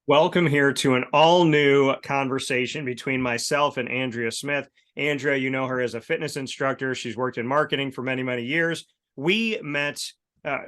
Welcome here to an all-new conversation between myself and Andrea Smith. Andrea, you know her as a fitness instructor. She's worked in marketing for many, many years. We met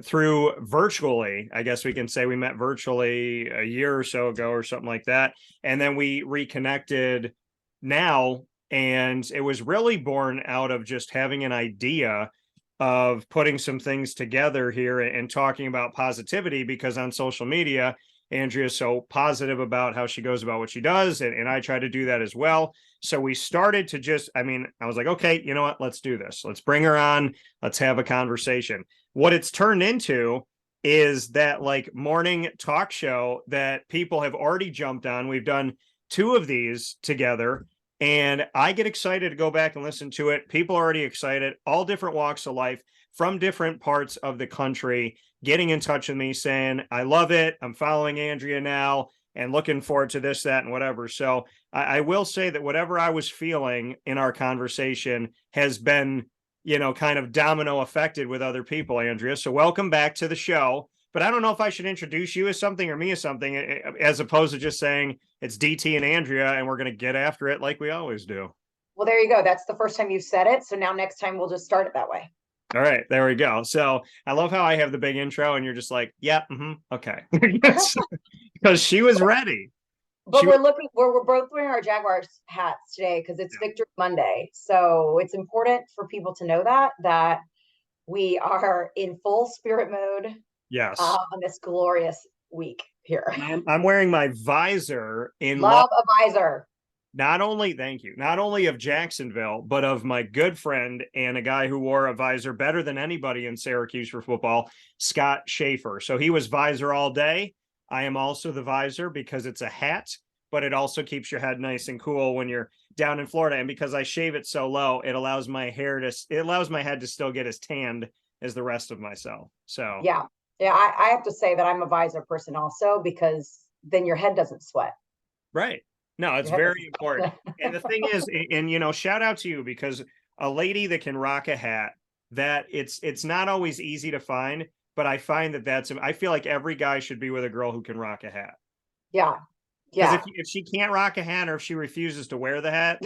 through virtually, I guess we can say we met virtually a year or so ago or something like that. And then we reconnected now, and it was really born out of just having an idea of putting some things together here and talking about positivity, because on social media, Andrea's so positive about how she goes about what she does, and I try to do that as well. So we started to I was like, okay, you know what? Let's do this. Let's bring her on. Let's have a conversation. What it's turned into is that like morning talk show that people have already jumped on. We've done two of these together, and I get excited to go back and listen to it. People are already excited, all different walks of life from different parts of the country, getting in touch with me saying, I love it. I'm following Andrea now and looking forward to this, that, and whatever. So I will say that whatever I was feeling in our conversation has been, kind of domino affected with other people, Andrea. So welcome back to the show. But I don't know if I should introduce you as something or me as something, as opposed to just saying it's DT and Andrea and we're going to get after it like we always do. Well, there you go. That's the first time you've said it. So now next time we'll just start it that way. All right, there we go. So I love how I have the big intro and you're just like, yeah, okay. Because she was ready. But we're both wearing our Jaguars hats today because it's Victory Monday. So it's important for people to know that we are in full spirit mode. Yes. On this glorious week here. I'm wearing my visor in love a visor. Not only of Jacksonville, but of my good friend and a guy who wore a visor better than anybody in Syracuse for football, Scott Schaefer. So he was visor all day. I am also the visor because it's a hat, but it also keeps your head nice and cool when you're down in Florida. And because I shave it so low, it allows my head to still get as tanned as the rest of myself. So yeah, I have to say that I'm a visor person also, because then your head doesn't sweat. Right. No, it's very important. And the thing is, and shout out to you, because a lady that can rock a hat, that it's not always easy to find, but I find I feel like every guy should be with a girl who can rock a hat. Yeah. Because if she can't rock a hat, or if she refuses to wear the hat,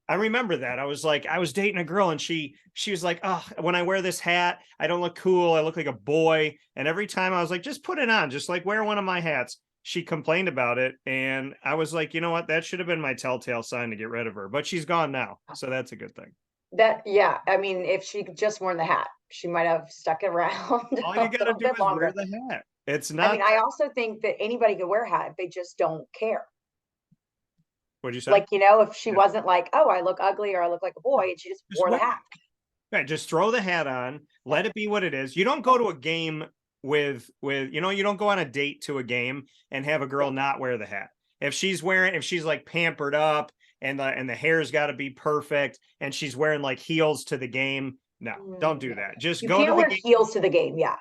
I remember that. I was dating a girl and she was like, oh, when I wear this hat, I don't look cool. I look like a boy. And every time I was like, just put it on, just like wear one of my hats. She complained about it, and I was like, you know what? That should have been my telltale sign to get rid of her. But she's gone now, so that's a good thing. I mean, if she just worn the hat, she might have stuck around. All you gotta do is wear the hat. It's not. I mean, I also think that anybody could wear a hat. They just don't care. What'd you say? Like, if she wasn't like, oh, I look ugly or I look like a boy, and she just wore the hat. Right, just throw the hat on. Let it be what it is. You don't go to a game with you don't go on a date to a game and have a girl not wear the hat. If she's like pampered up and the hair's got to be perfect and she's wearing like heels to the game, no, don't do that. Just you can't wear heels to the game. Yeah,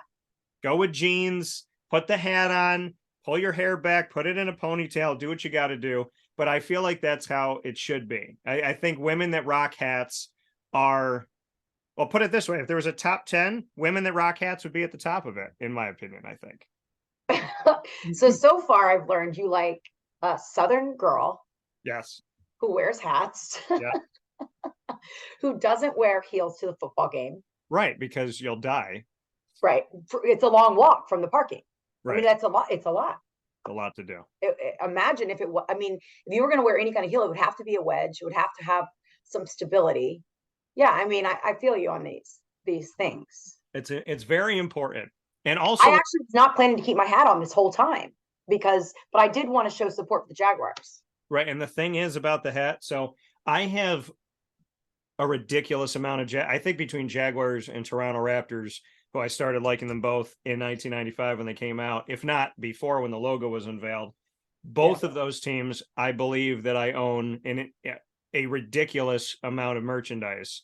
go with jeans, put the hat on, pull your hair back, put it in a ponytail, do what you got to do. But I feel like that's how it should be. I think women that rock hats are, well, put it this way. If there was a top 10, women that rock hats would be at the top of it, in my opinion, I think. So far, I've learned you like a Southern girl. Yes. Who wears hats. Yeah. Who doesn't wear heels to the football game. Right, because you'll die. Right. It's a long walk from the parking. Right. I mean, that's a lot. It's a lot. A lot to do. Imagine if it was, if you were going to wear any kind of heel, it would have to be a wedge. It would have to have some stability. Yeah, I mean, I feel you on these things. It's very important. And also, I actually was not planning to keep my hat on this whole time but I did want to show support for the Jaguars. Right, and the thing is about the hat, so I have a ridiculous amount of I think between Jaguars and Toronto Raptors, who I started liking them both in 1995 when they came out, if not before when the logo was unveiled. Both of those teams, I believe that I own in a ridiculous amount of merchandise.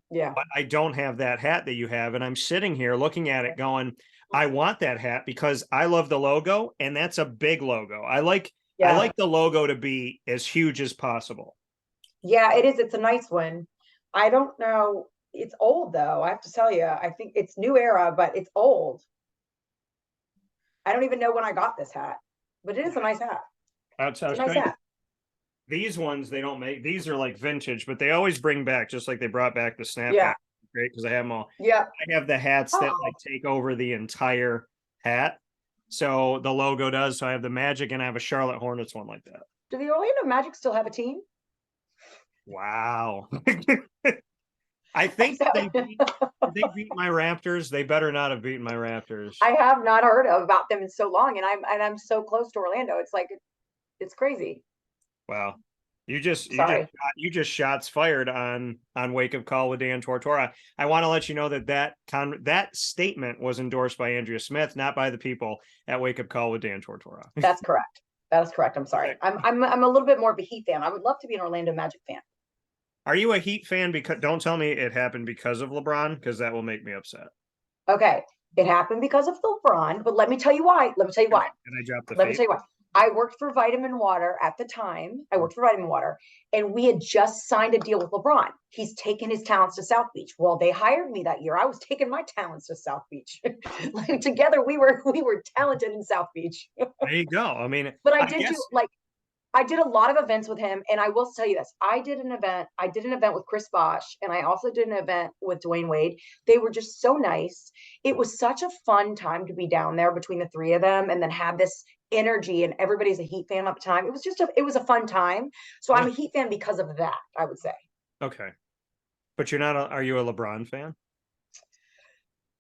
Yeah. But I don't have that hat that you have. And I'm sitting here looking at it going, I want that hat because I love the logo. And that's a big logo. I like the logo to be as huge as possible. Yeah, it is. It's a nice one. I don't know. It's old though. I have to tell you, I think it's new era, but it's old. I don't even know when I got this hat, but it is a nice hat. That's how It's a nice shiny. hat. These ones they don't make. These are like vintage, but they always bring back, just like they brought back the snapback. Yeah. Great, because I have them all. Yeah. I have the hats that Oh, like take over the entire hat. So the logo does. So I have the Magic and I have a Charlotte Hornets one like that. do the Orlando Magic still have a team? Wow. I think So- they beat my Raptors. They better not have beaten my Raptors. I have not heard about them in so long, and I'm so close to Orlando. It's like it's crazy. Wow. Sorry. You just shots fired on Wake Up Call with Dan Tortora. I want to let you know that statement was endorsed by Andrea Smith, not by the people at Wake Up Call with Dan Tortora. That's correct. That is correct. I'm sorry. Okay. I'm a little bit more of a Heat fan. I would love to be an Orlando Magic fan. Are you a Heat fan? Because don't tell me it happened because of LeBron, because that will make me upset. Okay. It happened because of LeBron, but let me tell you why. Let me tell you why. And I dropped the Let me tell you why. I worked for Vitamin Water at the time. I worked for Vitamin Water, and we had just signed a deal with LeBron. He's taken his talents to South Beach. Well, they hired me that year. I was taking my talents to South Beach. Like together, we were talented in South Beach. There you go. I mean, But I did a lot of events with him, and I will tell you this: I did an event with Chris Bosh, and I also did an event with Dwayne Wade. They were just so nice. It was such a fun time to be down there between the three of them, and then have this energy, and everybody's a Heat fan at the time. It was a fun time. So I'm a Heat fan because of that, I would say. Okay. But are you a LeBron fan?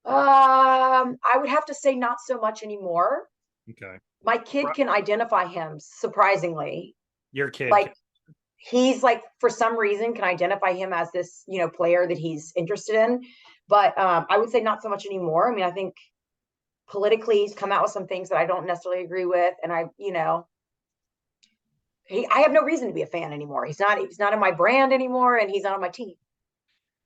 I would have to say not so much anymore. Okay. My kid can identify him, surprisingly. Your kid Like he's like, for some reason, can identify him as this, player that he's interested in. But I would say not so much anymore. I mean, I think politically he's come out with some things that I don't necessarily agree with. And I have no reason to be a fan anymore. He's not in my brand anymore, and he's not on my team.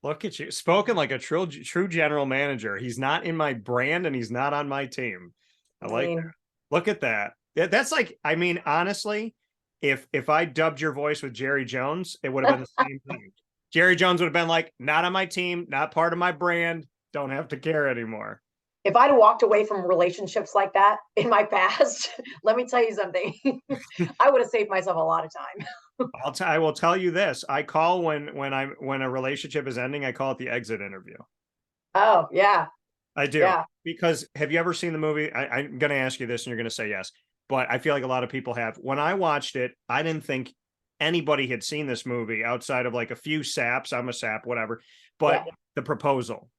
Look at you, spoken like a true general manager. He's not in my brand and he's not on my team. I like that. Look at that. That's like, I mean, honestly, if I dubbed your voice with Jerry Jones, it would have been the same thing. Jerry Jones would have been like, not on my team, not part of my brand, don't have to care anymore. If I'd walked away from relationships like that in my past, let me tell you something. I would have saved myself a lot of time. I will tell you this. I call when a relationship is ending, I call it the exit interview. Oh, yeah. I do. Yeah. Because have you ever seen the movie? I'm going to ask you this and you're going to say yes, but I feel like a lot of people have. When I watched it, I didn't think anybody had seen this movie outside of like a few saps. I'm a sap, whatever. But The Proposal.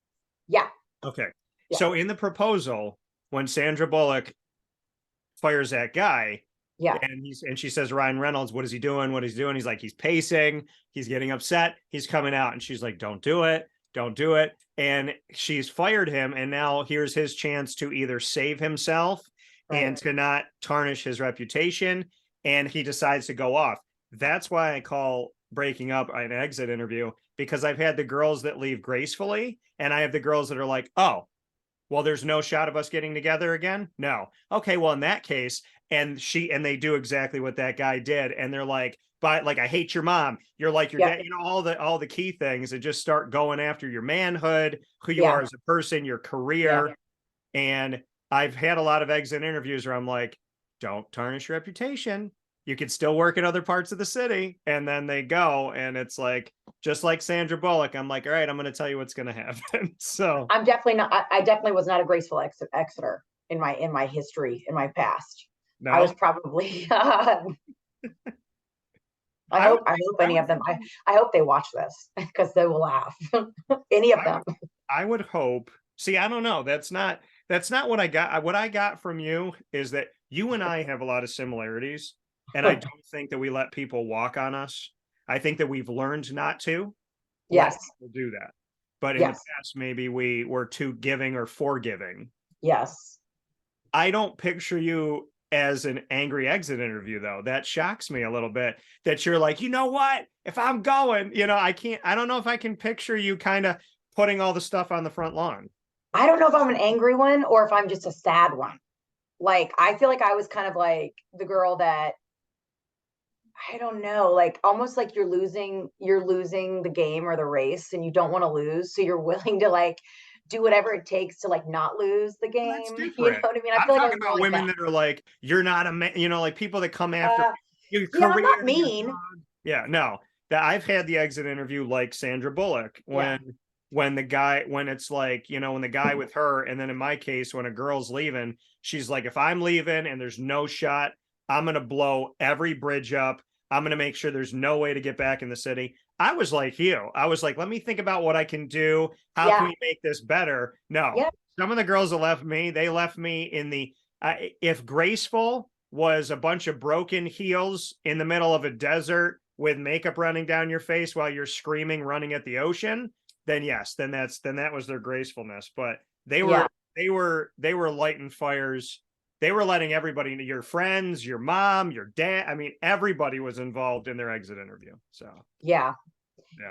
Yeah. Okay. Yeah. So in The Proposal, when Sandra Bullock fires that guy, and she says, Ryan Reynolds, what is he doing? What is he doing? He's like, he's pacing, he's getting upset, he's coming out, and she's like, don't do it. And she's fired him, and now here's his chance to either save himself and to not tarnish his reputation, and he decides to go off. That's why I call breaking up an exit interview, because I've had the girls that leave gracefully, and I have the girls that are like, oh, well, there's no shot of us getting together again. No. Okay. Well, in that case, and they do exactly what that guy did. And they're like, but like, I hate your mom. You're like your dad, all the key things, and just start going after your manhood, who you are as a person, your career. And I've had a lot of exit interviews where I'm like, don't tarnish your reputation. You could still work in other parts of the city. And then they go, and it's like, just like Sandra Bullock, I'm like, all right, I'm going to tell you what's going to happen. So I'm definitely not, I definitely was not a graceful exiter in my history, in my past. No? I was probably, I hope any of them, I hope they watch this, because they will laugh. Any of them. I would hope. See, I don't know. That's not what I got. What I got from you is that you and I have a lot of similarities. And I don't think that we let people walk on us. I think that we've learned not to. Yes. We'll do that. But in the past, maybe we were too giving or forgiving. Yes. I don't picture you as an angry exit interview, though. That shocks me a little bit, that you're like, you know what? If I'm going, I don't know if I can picture you kind of putting all the stuff on the front lawn. I don't know if I'm an angry one or if I'm just a sad one. Like, I feel like I was kind of like the girl that, I don't know, like almost like you're losing the game or the race, and you don't want to lose. So you're willing to like do whatever it takes to like not lose the Well, that's game. You know different. what I mean? I I'm feel like I talking was more about like women that. that are like, you're not a man, like people that come after Uh, your yeah, I'm career, not your mean. job. Yeah, no. That I've had the exit interview like Sandra Bullock Yeah. when the guy when it's like, when the guy with her, and then in my case, when a girl's leaving, she's like, if I'm leaving and there's no shot, I'm gonna blow every bridge up. I'm gonna make sure there's no way to get back in the city. I was like you. I was like, let me think about what I can do. How can Yeah. we make this better? No, Yeah. some of the girls that left me, they left me in the if graceful was a bunch of broken heels in the middle of a desert with makeup running down your face while you're screaming, running at the ocean, then yes, then that was their gracefulness. But they Yeah. were they were lighting fires. They were letting everybody, your friends, your mom, your dad. I mean, everybody was involved in their exit interview. So Yeah.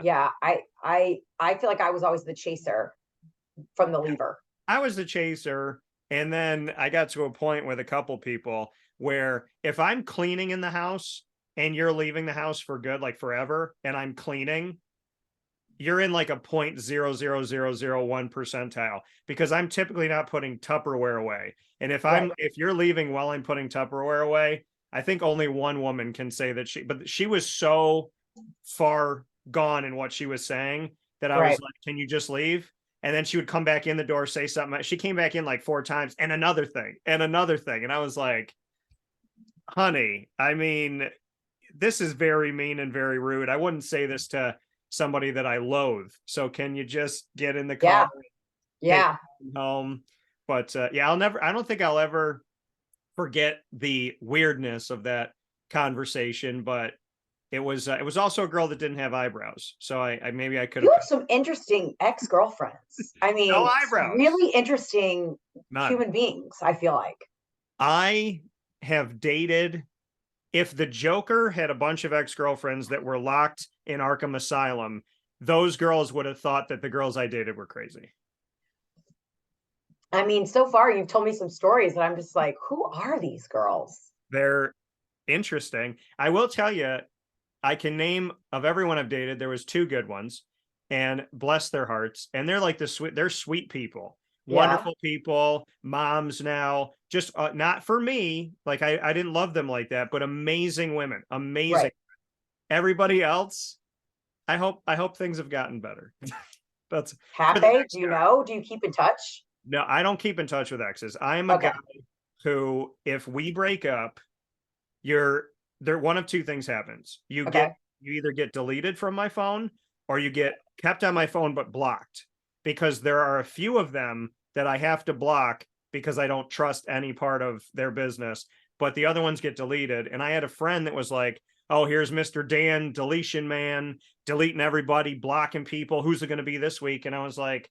yeah, Yeah. I feel like I was always the chaser from the lever. I was the chaser. And then I got to a point with a couple people where if I'm cleaning in the house and you're leaving the house for good, like forever, and I'm cleaning, you're in like a 0.00001 percentile because I'm typically not putting Tupperware away. And Right. if you're leaving while I'm putting Tupperware away, I think only one woman can say that but she was so far gone in what she was saying that I was Right. like, can you just leave? And then she would come back in the door, say something. She came back in like 4 times and another thing and another thing. And I was like, honey, I mean, this is very mean and very rude. I wouldn't say this to somebody that I loathe. So can you just get in the car Yeah. and take Yeah. me home? But yeah, I don't think I'll ever forget the weirdness of that conversation. But it was also a girl that didn't have eyebrows. So I maybe I could You have have some interesting ex-girlfriends. I no mean, eyebrows, really interesting none. human beings, I feel like. I have dated. If the Joker had a bunch of ex-girlfriends that were locked in Arkham Asylum, those girls would have thought that the girls I dated were crazy. I mean, so far you've told me some stories that I'm just like, who are these girls? They're interesting. I will tell you, I can name of everyone I've dated, there was 2 good ones, and bless their hearts. And they're like they're sweet people, Yeah. wonderful people, moms now. Just not for me. Like I didn't love them like that, but amazing women, amazing. Right. Everybody else, I hope things have gotten better. That's for Have the they? next Do you guy. know? Do you keep in touch? No, I don't keep in touch with exes. I am a guy Okay. who, if we break up, you're there. One of 2 things happens. Okay. You either get deleted from my phone or you get kept on my phone but blocked because there are a few of them that I have to block because I don't trust any part of their business. But the other ones get deleted. And I had a friend that was like, "Oh, here's Mr. Dan, deletion man, deleting everybody, blocking people. Who's it going to be this week?" And I was like,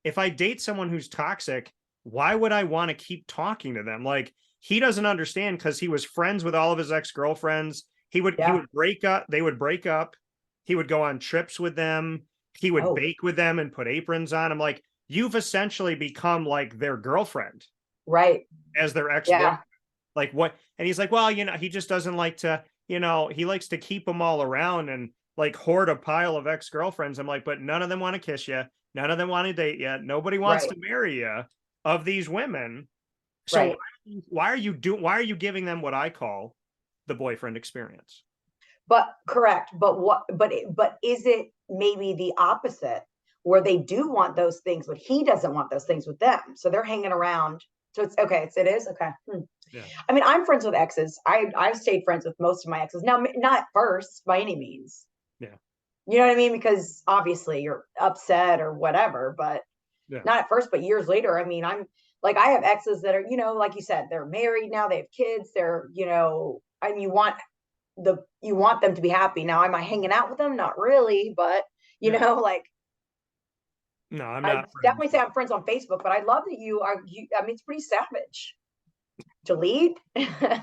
if I date someone who's toxic, why would I want to keep talking to them? Like he doesn't understand because he was friends with all of his ex-girlfriends. He Yeah. would break up, they would break up. He would go on trips with them. He would Oh, bake with them and put aprons on. I'm like, you've essentially become like their girlfriend right. as their ex-boyfriend. Yeah. Like what? And he's like, well, he just doesn't like to, he likes to keep them all around and like hoard a pile of ex-girlfriends. I'm like, but none of them want to kiss you. None of them want to date you. Nobody wants Right. to marry you of these women. So Right. why are you giving them what I call the boyfriend experience? But correct. But what, but is it maybe the opposite where they do want those things, but he doesn't want those things with them? So they're hanging around. So it's okay. It is okay. Yeah. I mean, I'm friends with exes. I've stayed friends with most of my exes. Now, not first by any means. Yeah. You know what I mean? Because obviously you're upset or whatever, but Yeah. not at first, but years later. I mean, I'm like, I have exes that are, like you said, they're married now, they have kids, they're, and you want them to be happy. Now, am I hanging out with them? Not really, but Yeah. like No, I'm I not friends. definitely say I'm friends on Facebook, but I love that I mean, it's pretty savage. Delete? I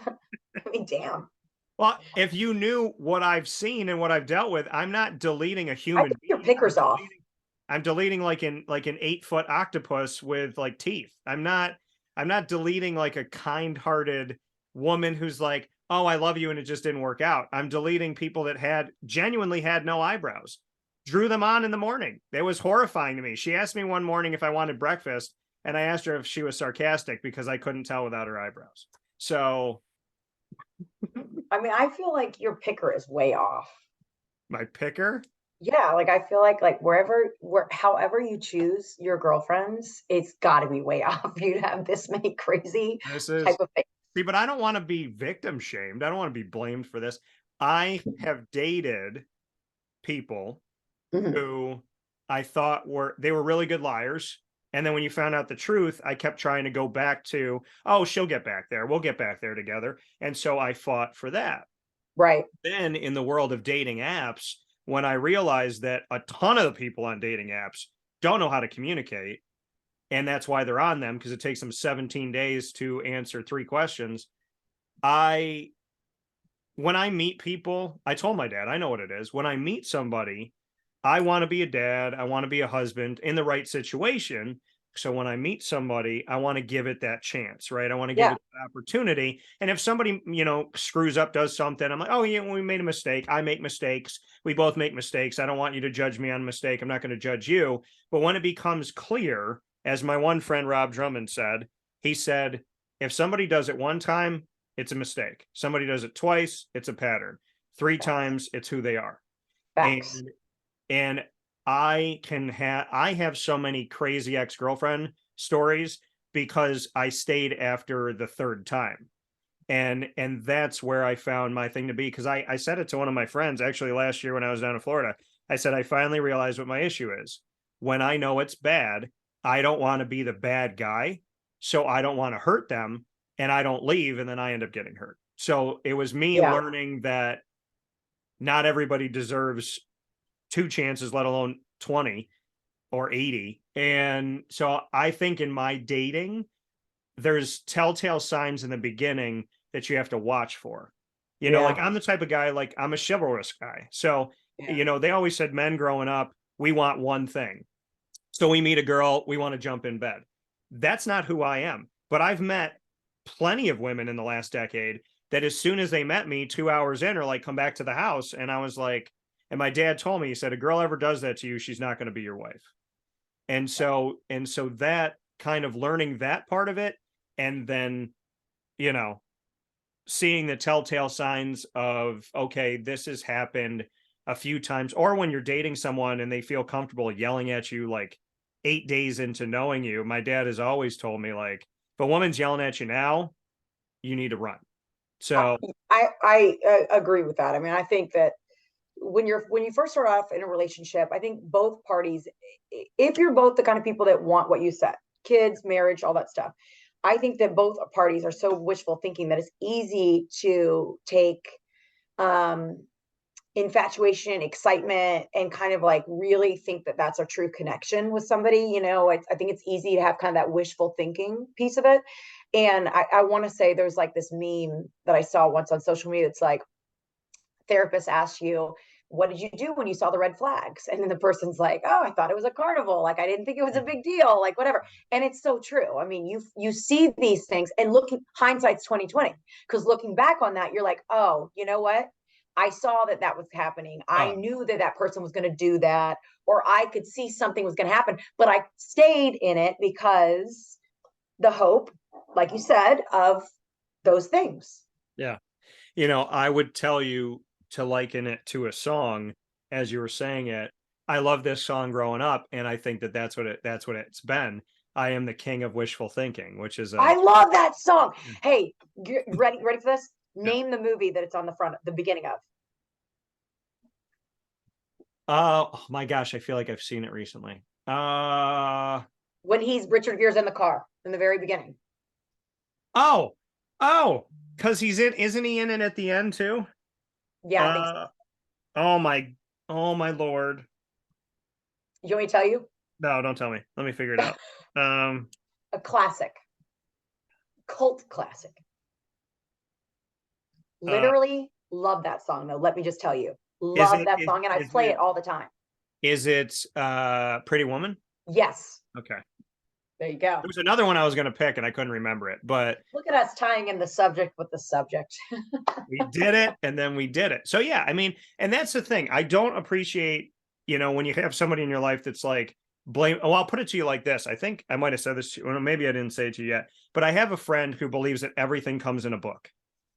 mean, damn. Well, if you knew what I've seen and what I've dealt with, I'm not deleting a I human think your being. pickers off. I'm deleting like an 8-foot octopus with like teeth. I'm not deleting like a kind-hearted woman who's like, "Oh, I love you," and it just didn't work out. I'm deleting people that had genuinely had no eyebrows. drew them on in the morning. It was horrifying to me. She asked me one morning if I wanted breakfast, and I asked her if she was sarcastic because I couldn't tell without her eyebrows. So I mean, I feel like your picker is way off. my picker? Yeah, like I feel like however you choose your girlfriends, it's got to be way off. You have this many crazy This type is of things. See, but I don't want to be victim shamed. I don't want to be blamed for this. I have dated people Mhm. who I thought they were really good liars. And then when you found out the truth, I kept trying to go back to, oh, she'll get back there. We'll get back there together. And so I fought for that. Right. Then in the world of dating apps, when I realized that a ton of the people on dating apps don't know how to communicate, and that's why they're on them, because it takes them 17 days to answer 3 questions. When I meet people, I told my dad, I know what it is. When I meet somebody, I want to be a dad, I want to be a husband in the right situation. So when I meet somebody, I want to give it that chance, right? I want to give Yeah. it the opportunity. And if somebody, screws up, does something, I'm like, oh, yeah, we made a mistake. I make mistakes. We both make mistakes. I don't want you to judge me on a mistake. I'm not going to judge you. But when it becomes clear, as my one friend, Rob Drummond, said, he said, if somebody does it one time, it's a mistake. Somebody does it twice, it's a pattern. 3 times, it's who they are. Facts. And I have so many crazy ex-girlfriend stories because I stayed after the 3rd time. And that's where I found my thing to be, because I said it to one of my friends actually last year when I was down in Florida. I said, I finally realized what my issue is. When I know it's bad, I don't want to be the bad guy. So I don't want to hurt them, and I don't leave, and then I end up getting hurt. So it was me Yeah. learning that not everybody deserves 2 chances, let alone 20 or 80. And so I think in my dating, there's telltale signs in the beginning that you have to watch for. Like Yeah. I'm the type of guy, like I'm a chivalrous guy. So, Yeah. they always said men growing up, we want one thing. So we meet a girl, we want to jump in bed. That's not who I am. But I've met plenty of women in the last decade that as soon as they met me 2 hours in are like, come back to the house. And I was like, and my dad told me, he said, a girl ever does that to you, she's not going to be your wife. And so that kind of learning that part of it, and then, you know, seeing the telltale signs of, okay, this has happened a few times, or when you're dating someone and they feel comfortable yelling at you like 8 days into knowing you. My dad has always told me, like, if a woman's yelling at you now, you need to run. So I agree with that. I mean, I think that when you first start off in a relationship, I think both parties, if you're both the kind of people that want what you said, kids, marriage, all that stuff, I think that both parties are so wishful thinking that it's easy to take um infatuation, excitement, and kind of like really think that that's a true connection with somebody. I think it's easy to have kind of that wishful thinking piece of it. And I want to say there's like this meme that I saw once on social media. It's like, therapist asks you, what did you do when you saw the red flags? And then the person's like, oh, I thought it was a carnival. Like, I didn't think it was a big deal, like whatever. And it's so true. I mean, you see these things, and looking, hindsight's 2020, because looking back on that, you're like, oh, you know what? I saw that was happening. I knew that person was going to do that, or I could see something was going to happen, but I stayed in it because the hope, like you said, of those things. yeah, I would tell you to liken it to a song as you were saying it. I love this song growing up, and I think that's what it's been. I am the king of wishful thinking, which is I love that song. Yeah. Hey, ready for this? Yeah. Name the movie that it's on the beginning of. Oh my gosh, I feel like I've seen it recently. When Richard Gere's in the car in the very beginning. Oh, oh, because isn't he in it at the end too? Yeah, I think so. Oh my Lord. You want me to tell you? No, don't tell me. Let me figure it out. A classic, cult classic. Literally love that song though. Let me just tell you, love that song, and I play it all the time. Is it Pretty Woman? Yes. Okay. There you go. There was another one I was going to pick and I couldn't remember it, but look at us tying in the subject with the subject. we did it, and then we did it. So yeah, I mean, and that's the thing. I don't appreciate when you have somebody in your life that's like, I'll put it to you like this. I think I might have said this to you, well, maybe I didn't say it to you yet, but I have a friend who believes that everything comes in a book.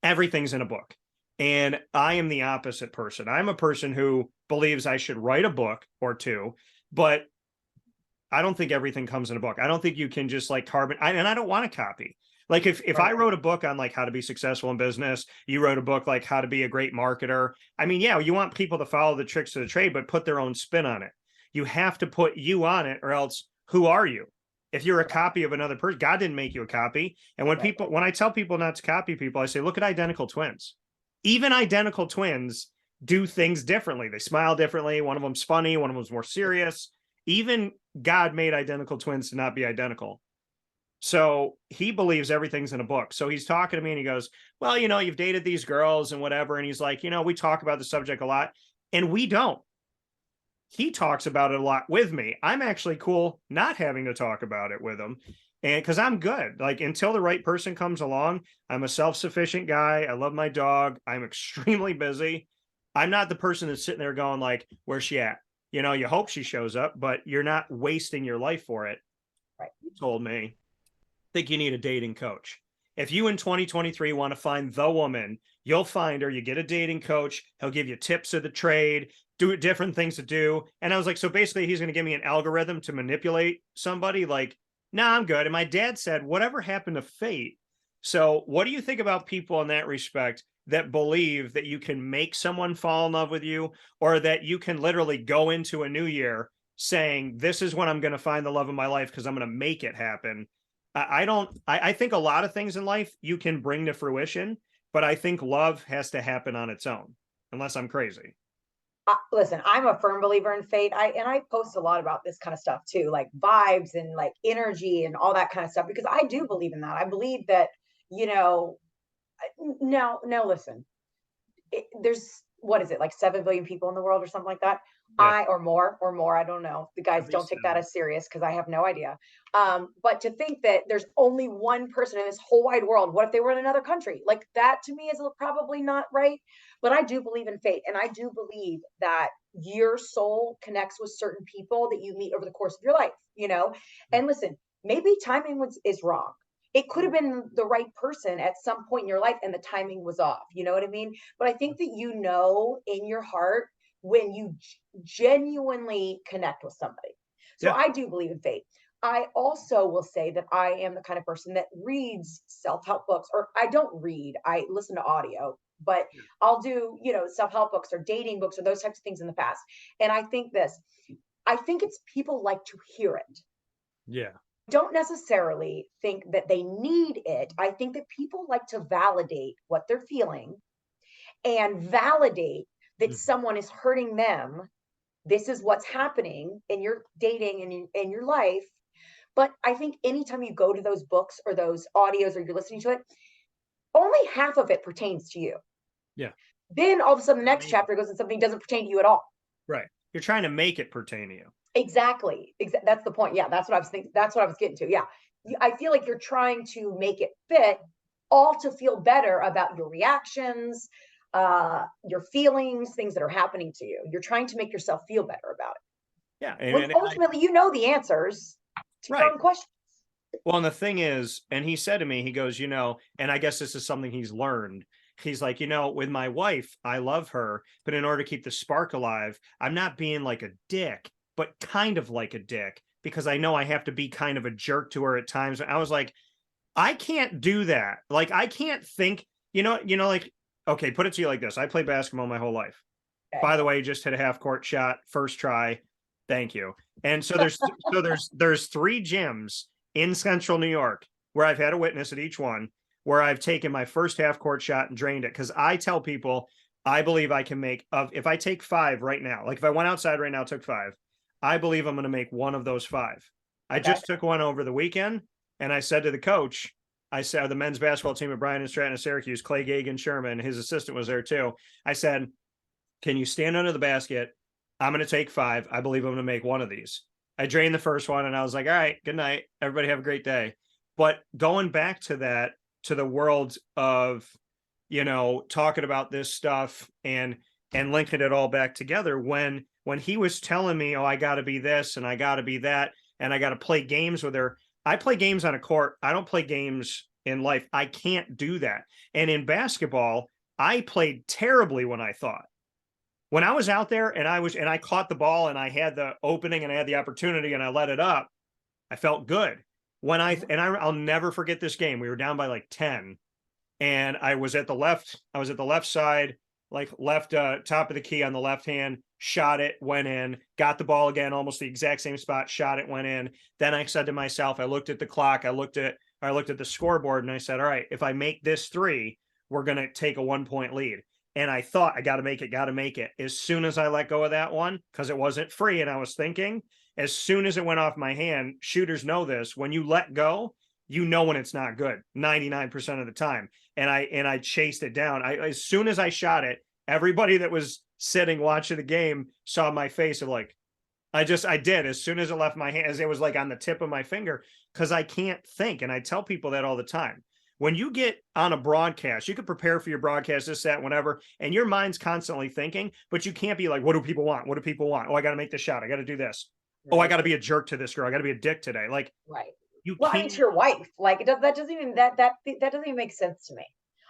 Everything's in a book. And I am the opposite person. I'm a person who believes I should write a book or two, but I don't think everything comes in a book. I don't think you can just like and I don't want to copy. Like if I wrote a book on like how to be successful in business, you wrote a book like how to be a great marketer. I mean, yeah, you want people to follow the tricks of the trade, but put their own spin on it. You have to put you on it, or else who are you? If you're a copy of another person, God didn't make you a copy. And when I tell people not to copy people, I say, look at identical twins. Even identical twins do things differently. They smile differently. One of them's funny. One of them's more serious. Even God made identical twins to not be identical. So he believes everything's in a book. So he's talking to me and he goes, well, you've dated these girls and whatever. And he's like, we talk about the subject a lot, and we don't. He talks about it a lot with me. I'm actually cool not having to talk about it with him. And because I'm good, like until the right person comes along, I'm a self-sufficient guy. I love my dog. I'm extremely busy. I'm not the person that's sitting there going like, where's she at? You hope she shows up, but you're not wasting your life for it. Right. He told me, I think you need a dating coach. If you in 2023 want to find the woman, you'll find her. You get a dating coach. He'll give you tips of the trade, do different things to do. And I was like, so basically he's going to give me an algorithm to manipulate somebody. Like, nah, I'm good. And my dad said, whatever happened to fate? So what do you think about people in that respect that believe that you can make someone fall in love with you, or that you can literally go into a new year saying, this is when I'm going to find the love of my life because I'm going to make it happen? I think a lot of things in life you can bring to fruition, but I think love has to happen on its own, unless I'm crazy. Listen, I'm a firm believer in fate. I post a lot about this kind of stuff too, like vibes and like energy and all that kind of stuff, because I do believe in that. I believe that, no, listen, there's, what is it, like 7 billion people in the world or something like that? Yeah. Or more, I don't know. The guys don't take that as serious because I have no idea. But to think that there's only one person in this whole wide world, what if they were in another country? Like that to me is probably not right. But I do believe in fate, and I do believe that your soul connects with certain people that you meet over the course of your life. And listen, maybe timing is wrong. It could have been the right person at some point in your life and the timing was off. You know what I mean? But I think that in your heart when you genuinely connect with somebody. So Yeah. I do believe in fate. I also will say that I am the kind of person that reads self-help books, or I don't read, I listen to audio, but I'll do, self-help books or dating books or those types of things in the past. And I think it's people like to hear it. Yeah. Don't necessarily think that they need it. I think that people like to validate what they're feeling and validate that someone is hurting them. This is what's happening in your dating and in your life. But I think anytime you go to those books or those audios or you're listening to it, only half of it pertains to you. Yeah. Then all of a sudden the next chapter goes and something doesn't pertain to you at all. Right. You're trying to make it pertain to you. Exactly. That's the point. Yeah, that's what I was thinking. That's what I was getting to. Yeah. I feel like you're trying to make it fit, all to feel better about your reactions, your feelings, things that are happening to you. You're trying to make yourself feel better about it. Yeah. When ultimately, you know the answers to your own questions. Well, and the thing is, and he said to me, he goes, and I guess this is something he's learned. He's like, with my wife, I love her, but in order to keep the spark alive, I'm not being like a dick, but kind of like a dick, because I know I have to be kind of a jerk to her at times. I was like, I can't do that. Like, I can't think, like, okay, put it to you like this. I played basketball my whole life. Okay. By the way, just hit a half court shot, first try. Thank you. And so there's 3 gyms in central New York where I've had a witness at each one, where I've taken my first half court shot and drained it. Because I tell people, I believe I can make, if I take 5 right now, like if I went outside right now, took 5, I believe I'm going to make one of those 5. I just took one over the weekend, and I said to the coach, I said, the men's basketball team at Bryan and Stratton of Syracuse, Clay Gagan Sherman, his assistant was there too. I said, can you stand under the basket? I'm going to take 5. I believe I'm going to make one of these. I drained the first one, and I was like, all right, good night. Everybody have a great day. But going back to that, to the world of, talking about this stuff, and and linking it all back together when he was telling me, oh, I got to be this and I got to be that and I got to play games with her. I play games on a court. I don't play games in life. I can't do that. And in basketball, I played terribly when I was out there and I caught the ball and I had the opening and I had the opportunity and I let it up. I felt good. I'll never forget this game. We were down by like 10 and I was at the left side, like left top of the key on the left hand, shot it, went in, got the ball again, almost the exact same spot, shot it, went in. Then I said to myself, I looked at the clock, I looked at the scoreboard and I said, all right, if I make this 3, we're going to take a 1-point lead. And I thought, I got to make it. As soon as I let go of that one, because it wasn't free, and I was thinking, as soon as it went off my hand, shooters know this. When you let go, you know when it's not good 99% of the time. And I chased it down. As soon as I shot it, everybody that was sitting watching the game saw my face of like, I did as soon as it left my hand, as it was like on the tip of my finger, because I can't think. And I tell people that all the time. When you get on a broadcast, you can prepare for your broadcast, this, that, whatever, and your mind's constantly thinking, but you can't be like, what do people want? What do people want? Oh, I got to make the shot. I got to do this. Right. Oh, I got to be a jerk to this girl. I got to be a dick today. Like, right. Well, I mean, to your wife, like that doesn't even make sense to me.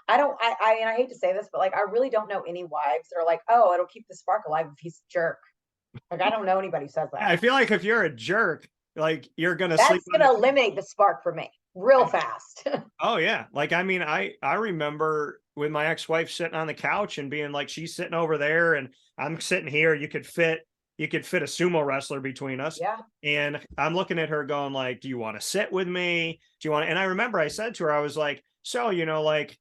I hate to say this, but like, I really don't know any wives that are like, oh, it'll keep the spark alive if he's a jerk. Like, I don't know anybody who says that. I feel like if you're a jerk, like you're going to sleep. That's going to eliminate the spark for me real fast. Oh yeah. Like, I mean, I remember with my ex-wife sitting on the couch and being like, she's sitting over there and I'm sitting here. You could fit a sumo wrestler between us. Yeah. And I'm looking at her going like, do you want to sit with me? Do you want to? And I remember I said to her, I was like, so, like,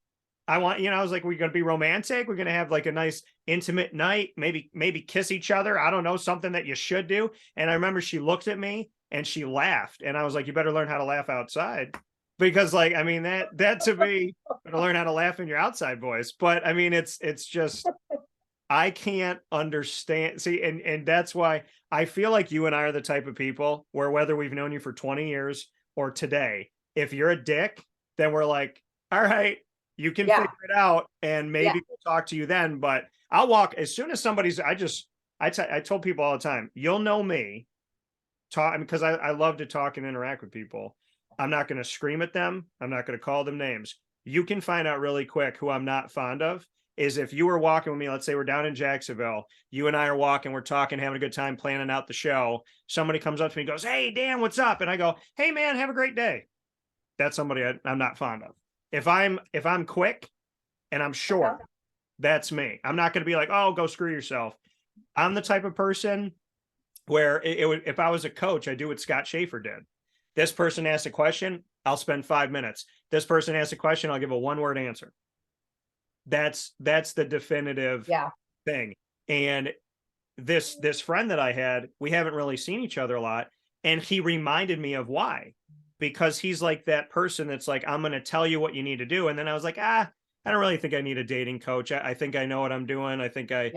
I want, I was like, we're going to be romantic. We're going to have like a nice intimate night, maybe kiss each other. I don't know, something that you should do. And I remember she looked at me and she laughed. And I was like, you better learn how to laugh outside. Because like, I mean, that to me, better learn how to laugh in your outside voice. But I mean, it's just, I can't understand. See, and that's why I feel like you and I are the type of people where whether we've known you for 20 years or today, if you're a dick, then we're like, all right, you can figure it out and maybe we'll talk to you then. But I'll walk as soon as somebody's, I told people all the time, you'll know me because I love to talk and interact with people. I'm not going to scream at them. I'm not going to call them names. You can find out really quick who I'm not fond of is if you were walking with me, let's say we're down in Jacksonville, you and I are walking, we're talking, having a good time, planning out the show. Somebody comes up to me and goes, hey, Dan, what's up? And I go, hey, man, have a great day. That's somebody I'm not fond of. If I'm quick and I'm short, that's me. I'm not going to be like, oh, go screw yourself. I'm the type of person where if I was a coach, I do what Scott Schaefer did. This person asks a question, I'll spend 5 minutes. This person asks a question, I'll give a 1-word answer. That's the definitive thing. And this friend that I had, we haven't really seen each other a lot. And he reminded me of why, because he's like that person that's like, I'm going to tell you what you need to do. And then I was like, I don't really think I need a dating coach. I think I know what I'm doing. I think I,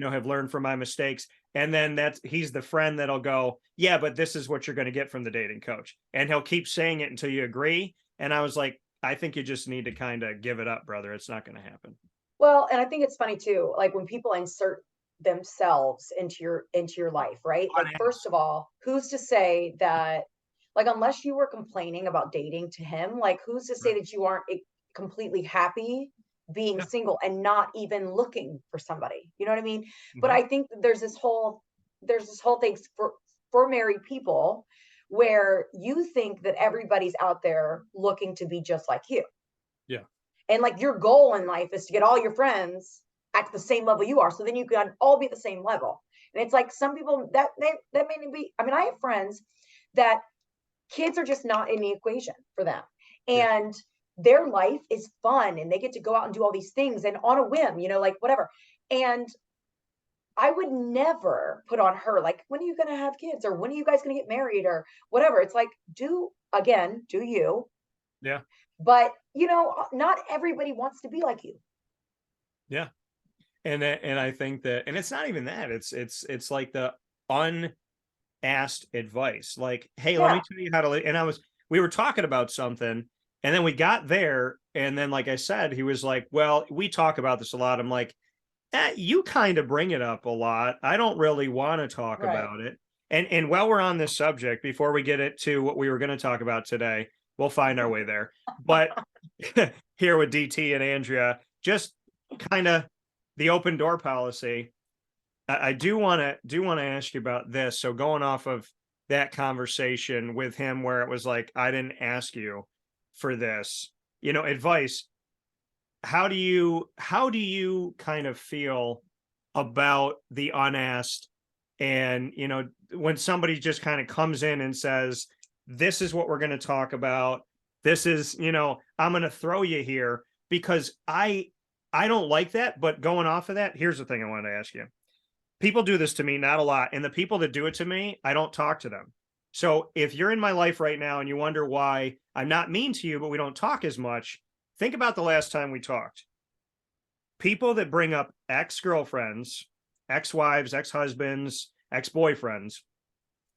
have learned from my mistakes. And then he's the friend that'll go, yeah, but this is what you're going to get from the dating coach. And he'll keep saying it until you agree. And I was like, I think you just need to kind of give it up, brother. It's not going to happen. Well, and I think it's funny too, like when people insert themselves into your life, right? Like, first of all, who's to say that, like, unless you were complaining about dating to him, like, who's to say that you aren't completely happy being single and not even looking for somebody? You know what I mean? Mm-hmm. But I think there's this whole thing for married people where you think that everybody's out there looking to be just like you. Yeah. And like your goal in life is to get all your friends at the same level you are. So then you can all be at the same level. And it's like some people that may be, I mean, I have friends that kids are just not in the equation for them. And their life is fun and they get to go out and do all these things and on a whim, like whatever. And I would never put on her, like, when are you going to have kids or when are you guys going to get married or whatever? It's like, do you. Yeah. But, not everybody wants to be like you. Yeah. And I think that, and it's not even that, it's like the unasked advice. Like, hey, let me tell you how to live. And we were talking about something and then we got there. And then, like I said, he was like, well, we talk about this a lot. I'm like, You kind of bring it up a lot. I don't really want to talk Right. about it. And while we're on this subject, before we get it to what we were going to talk about today, we'll find our way there. But here with DT and Andrea, just kind of the open door policy. I do want to ask you about this. So going off of that conversation with him where it was like, I didn't ask you for this, advice. How do you kind of feel about the unasked, and when somebody just kind of comes in and says, this is what we're going to talk about, this is, I'm going to throw you here, because I don't like that. But going off of that, here's the thing I wanted to ask you. People do this to me, not a lot, and the people that do it to me, I don't talk to them. So if you're in my life right now and you wonder why I'm not mean to you but we don't talk as much, think about the last time we talked. People that bring up ex-girlfriends, ex-wives, ex-husbands, ex-boyfriends,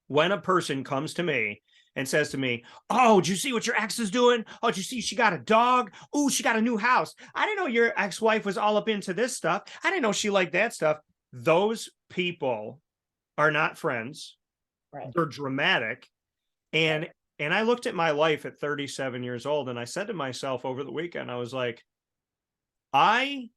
when a person comes to me and says to me, oh, did you see what your ex is doing? Oh, did you see she got a dog? Oh, she got a new house. I didn't know your ex-wife was all up into this stuff. I didn't know she liked that stuff. Those people are not friends. Right. They're dramatic. And I looked at my life at 37 years old and I said to myself over the weekend, I was like, I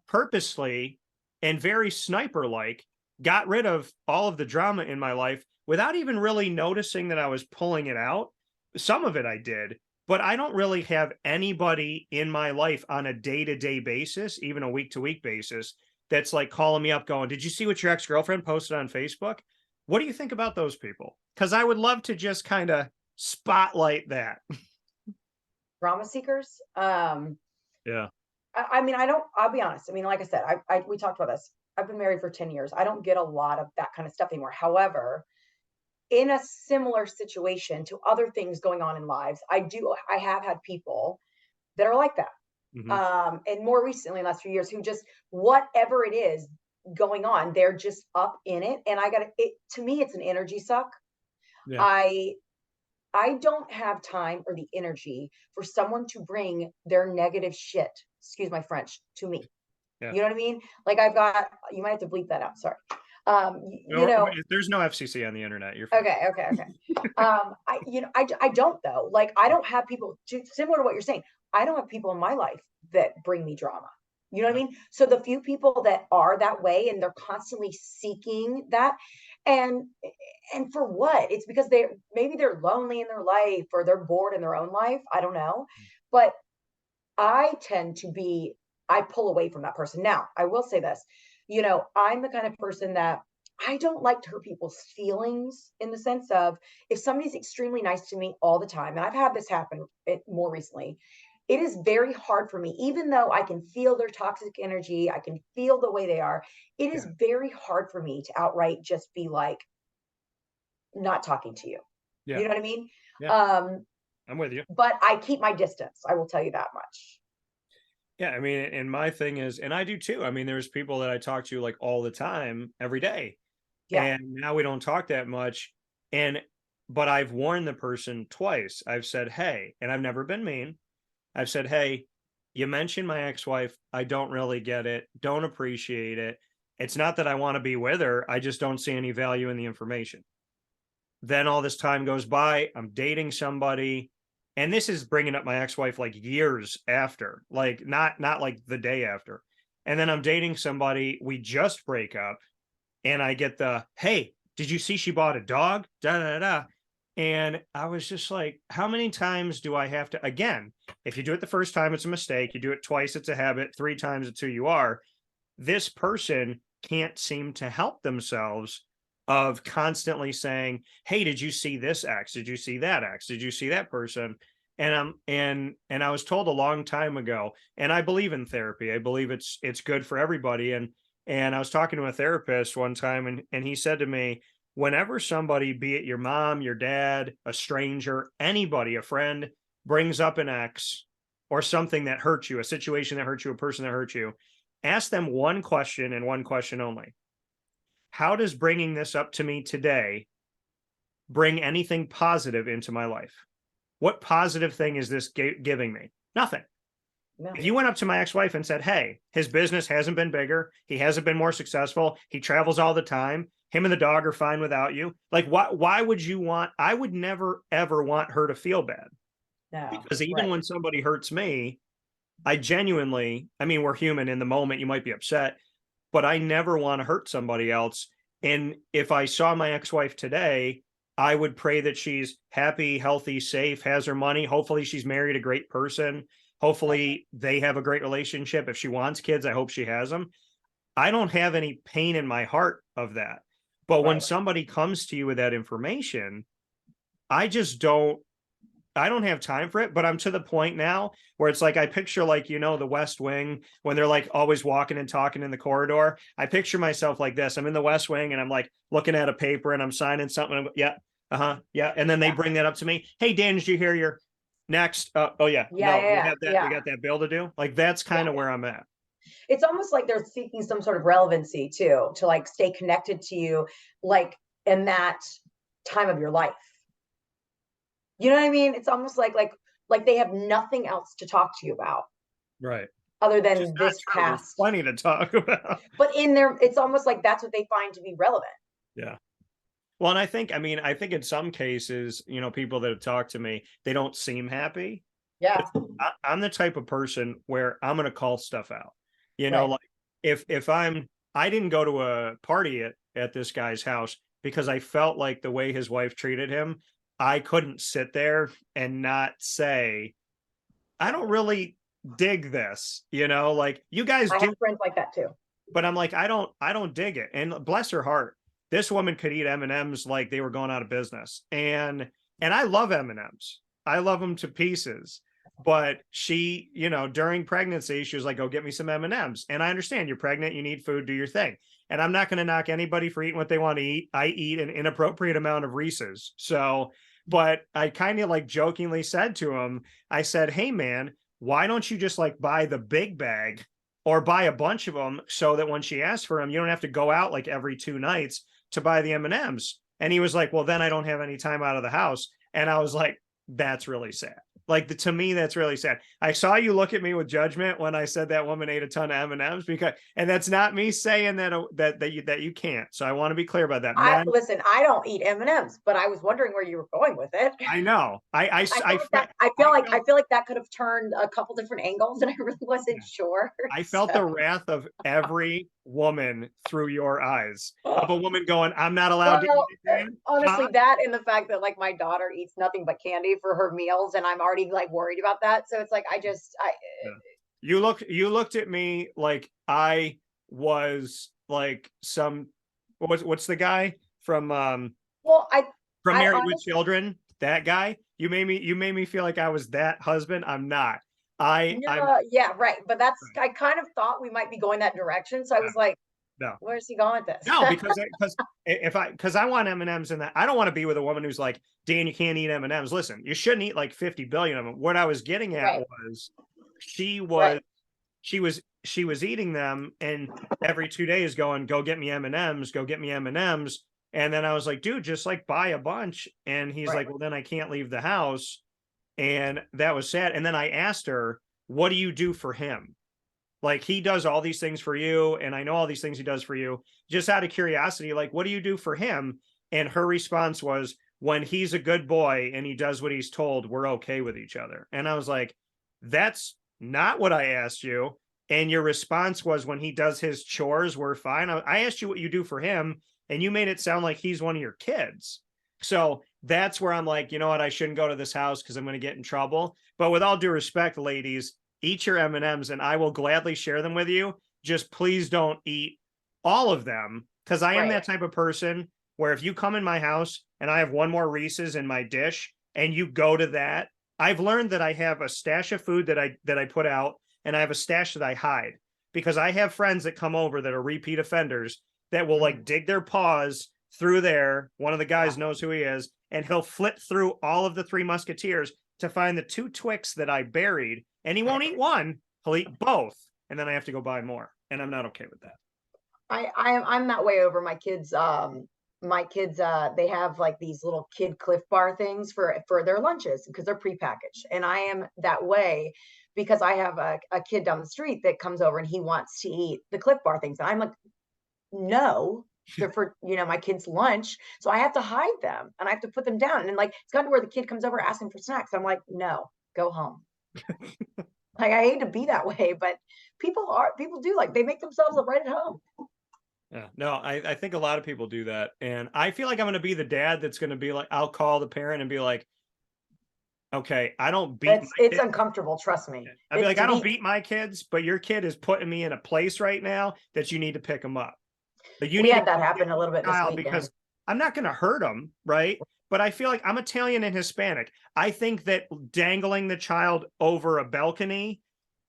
purposely and very sniper like got rid of all of the drama in my life without even really noticing that I was pulling it out. Some of it I did, but I don't really have anybody in my life on a day-to-day basis, even a week-to-week basis, that's like calling me up going, did you see what your ex-girlfriend posted on Facebook? What do you think about those people? Because I would love to just kind of spotlight that. Drama seekers. Yeah. I mean, I'll be honest. I mean, like I said, we talked about this. I've been married for 10 years. I don't get a lot of that kind of stuff anymore. However, in a similar situation to other things going on in lives, I have had people that are like that. Hmm. And more recently, in the last few years, who just, whatever it is going on, they're just up in it. And to me, it's an energy suck. Yeah. I I don't have time or the energy for someone to bring their negative shit, excuse my French, to me. Yeah. You know what I mean? Like you might have to bleep that out. Sorry. There's no FCC on the internet. You're fine. Okay. I don't though. Like I don't have people similar to what you're saying. I don't have people in my life that bring me drama. You know what I mean? So the few people that are that way and they're constantly seeking that, and and for what? It's because they're lonely in their life or they're bored in their own life. I don't know. But I tend to be, I pull away from that person. Now, I will say this, I'm the kind of person that I don't like to hurt people's feelings in the sense of if somebody's extremely nice to me all the time, and I've had this happen more recently, it is very hard for me, even though I can feel their toxic energy, I can feel the way they are. It is Yeah. very hard for me to outright just be like, not talking to you. Yeah. You know what I mean? Yeah. I'm with you. But I keep my distance. I will tell you that much. Yeah. I mean, and my thing is, and I do too. I mean, there's people that I talk to like all the time, every day. Yeah. And now we don't talk that much. But I've warned the person twice. I've said, hey, and I've never been mean. I've said, hey, you mentioned my ex-wife. I don't really get it. Don't appreciate it. It's not that I want to be with her. I just don't see any value in the information. Then all this time goes by. I'm dating somebody. And this is bringing up my ex-wife like years after, like not like the day after. And then I'm dating somebody. We just break up. And I get hey, did you see she bought a dog? Da da da. And I was just like, how many times do I have to? Again, if you do it the first time, it's a mistake. You do it twice, it's a habit. Three times, it's who you are. This person can't seem to help themselves of constantly saying, hey, did you see this X? Did you see that X? Did you see that person? And I was told a long time ago, and I believe in therapy. I believe it's good for everybody. And I was talking to a therapist one time, and he said to me, whenever somebody, be it your mom, your dad, a stranger, anybody, a friend, brings up an ex or something that hurts you, a situation that hurts you, a person that hurts you, ask them one question and one question only. How does bringing this up to me today bring anything positive into my life? What positive thing is this giving me? Nothing. No. If you went up to my ex-wife and said, hey, his business hasn't been bigger, he hasn't been more successful, he travels all the time, him and the dog are fine without you. Like, why would you want, I would never, ever want her to feel bad. No. Because even Right. when somebody hurts me, I genuinely, I mean, we're human in the moment, you might be upset, but I never want to hurt somebody else. And if I saw my ex-wife today, I would pray that she's happy, healthy, safe, has her money. Hopefully she's married a great person. Hopefully they have a great relationship. If she wants kids, I hope she has them. I don't have any pain in my heart of that. But when Right. somebody comes to you with that information, I just don't, I don't have time for it, but I'm to the point now where it's like I picture, like, you know, the West Wing when they're like always walking and talking in the corridor. I picture myself like this. I'm in the West Wing and I'm like looking at a paper and I'm signing something. Yeah. Yeah. And then they bring that up to me. Hey, Dan, did you hear your next? Oh yeah. Yeah. No, we Yeah. have that. We Yeah. got that bill to do. Like, that's kind of where I'm at. It's almost like they're seeking some sort of relevancy too, to like stay connected to you, like in that time of your life. You know what I mean? It's almost like they have nothing else to talk to you about Right. other Just than not this true. There's past. plenty to talk about. But in there, it's almost like that's what they find to be relevant. Yeah. Well, and I mean, I think in some cases, you know, people that have talked to me, they don't seem happy. Yeah. But I'm the type of person where I'm going to call stuff out. You know, Right. like if I didn't go to a party at this guy's house because I felt like the way his wife treated him, I couldn't sit there and not say, I don't really dig this, you know, like you guys I do, have friends like that too. but I'm like, I don't dig it. And bless her heart, this woman could eat M&Ms like they were going out of business. And I love M&Ms. I love them to pieces. But she, you know, during pregnancy, she was like, "Go get me some M&Ms." And I understand you're pregnant, you need food, do your thing. And I'm not going to knock anybody for eating what they want to eat. I eat an inappropriate amount of Reese's. So, but I kind of like jokingly said to him, I said, "Hey man, why don't you just like buy the big bag or buy a bunch of them so that when she asks for them, you don't have to go out like every 2 nights to buy the M&Ms." And he was like, "Well, then I don't have any time out of the house." And I was like, that's really sad. Like, to me, that's really sad. I saw you look at me with judgment when I said that woman ate a ton of M&Ms, because, and that's not me saying that you can't. So I want to be clear about that. I Men, listen. I don't eat M&Ms, but I was wondering where you were going with it. I know. I feel like that could have turned a couple different angles, and I really wasn't sure. I felt So. the wrath of every woman through your eyes, of a woman going, "I'm not allowed to Well, eat again." honestly, Huh? that and the fact that like my daughter eats nothing but candy for her meals, and I'm already like worried about that. So it's like I Yeah. You looked at me like I was like some, what's the guy well from I Married with honestly Children? That guy? You made me feel like I was that husband. I'm not. I'm no, yeah, right. But that's I kind of thought we might be going that direction. So I no, was like, no. where's he going with No, this? because I want M&Ms in that. I don't want to be with a woman who's like, "Dan, you can't eat M&Ms." Listen, you shouldn't eat like 50 billion of them. What I was getting at Right, was she right, was she was eating them, and every 2 days going, "Go get me M&Ms, go get me M&Ms." And then I was like, "Dude, just like buy a bunch." And he's right. like, "Well, then I can't leave the house." And that was sad. And then I asked her, "What do you do for him? Like, he does all these things for you, and I know all these things he does for you. Just out of curiosity, like, what do you do for him?" And her response was, "When he's a good boy and he does what he's told, we're okay with each other." And I was like, that's not what I asked you. And your response was, "When he does his chores, we're fine." I asked you what you do for him, and you made it sound like he's one of your kids. So that's where I'm like, you know what? I shouldn't go to this house because I'm going to get in trouble. But with all due respect, ladies, eat your M&Ms and I will gladly share them with you. Just please don't eat all of them, because I am Right. that type of person where if you come in my house and I have one more Reese's in my dish and you go to that, I've learned that I have a stash of food that I put out, and I have a stash that I hide, because I have friends that come over that are repeat offenders that will like dig their paws through there. One of the guys knows who he is, and he'll flip through all of the Three Musketeers to find the 2 Twix that I buried, and he won't eat one, he'll eat both, and then I have to go buy more, and I'm not okay with that. I'm that way over my kids they have like these little kid Cliff Bar things for their lunches because they're prepackaged, and I am that way because I have a kid down the street that comes over and he wants to eat the Cliff Bar things. And I'm like, no, they're for, my kid's lunch. So I have to hide them and I have to put them down. And like, it's gotten to where the kid comes over asking for snacks. I'm like, no, go home. Like, I hate to be that way, but people do, like, they make themselves right at home. Yeah, no, I think a lot of people do that. And I feel like I'm going to be the dad that's going to be like, I'll call the parent and be like, okay, I don't beat it's uncomfortable, trust me. I'd be like, I don't beat my kids, but your kid is putting me in a place right now that you need to pick them up. But you we need had that happen a little bit this weekend. Because I'm not going to hurt them, right? But I feel like I'm Italian and Hispanic. I think that dangling the child over a balcony,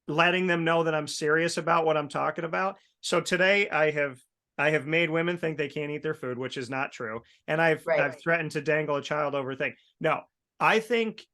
letting them know that I'm serious about what I'm talking about. So today I have made women think they can't eat their food, which is not true. And I've threatened to dangle a child over a thing. No, I think,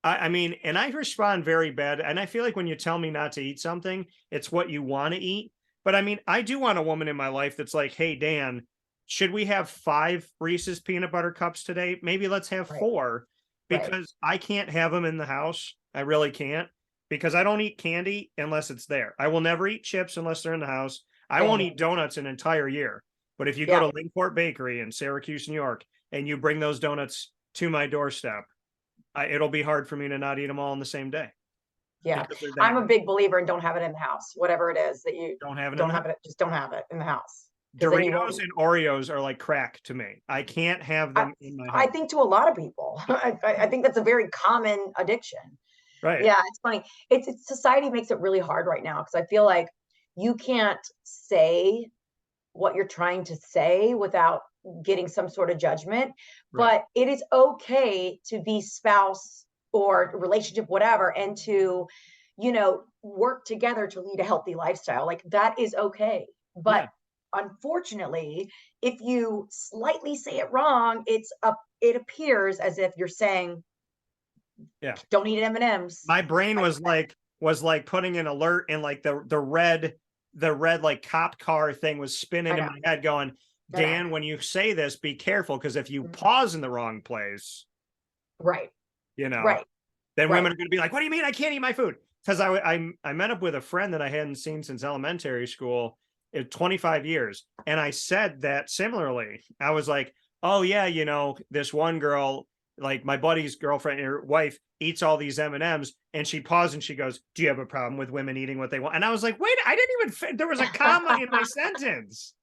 I mean, and I respond very bad. And I feel like when you tell me not to eat something, it's what you want to eat. But I mean, I do want a woman in my life that's like, hey, Dan, should we have 5 Reese's peanut butter cups today? Maybe let's have 4, because I can't have them in the house. I really can't, because I don't eat candy unless it's there. I will never eat chips unless they're in the house. I won't eat donuts an entire year. But if you go to Linkport Bakery in Syracuse, New York, and you bring those donuts to my doorstep, it'll be hard for me to not eat them all in the same day. Yeah, I'm a big believer in don't have it in the house. Whatever it is that you don't have it, just don't have it in the house. Doritos and Oreos are like crack to me. I can't have them in my house. I think to a lot of people, I think that's a very common addiction. Right. Yeah, it's funny. It's society makes it really hard right now, because I feel like you can't say what you're trying to say without getting some sort of judgment. Right. But it is okay to be spouse or relationship, whatever, and to, work together to lead a healthy lifestyle. Like, that is okay. But unfortunately, if you slightly say it wrong, it appears as if you're saying, don't eat M&Ms. My brain was like putting an alert, and like the red like cop car thing was spinning in my head going, Dan, when you say this, be careful, because if you pause in the wrong place, then women are going to be like, what do you mean I can't eat my food? Because I met up with a friend that I hadn't seen since elementary school, 25 years. And I said that similarly. I was like, oh yeah, this one girl, like my buddy's girlfriend, her wife, eats all these M&Ms, and she paused and she goes, do you have a problem with women eating what they want? And I was like, wait, I didn't even there was a comma in my sentence.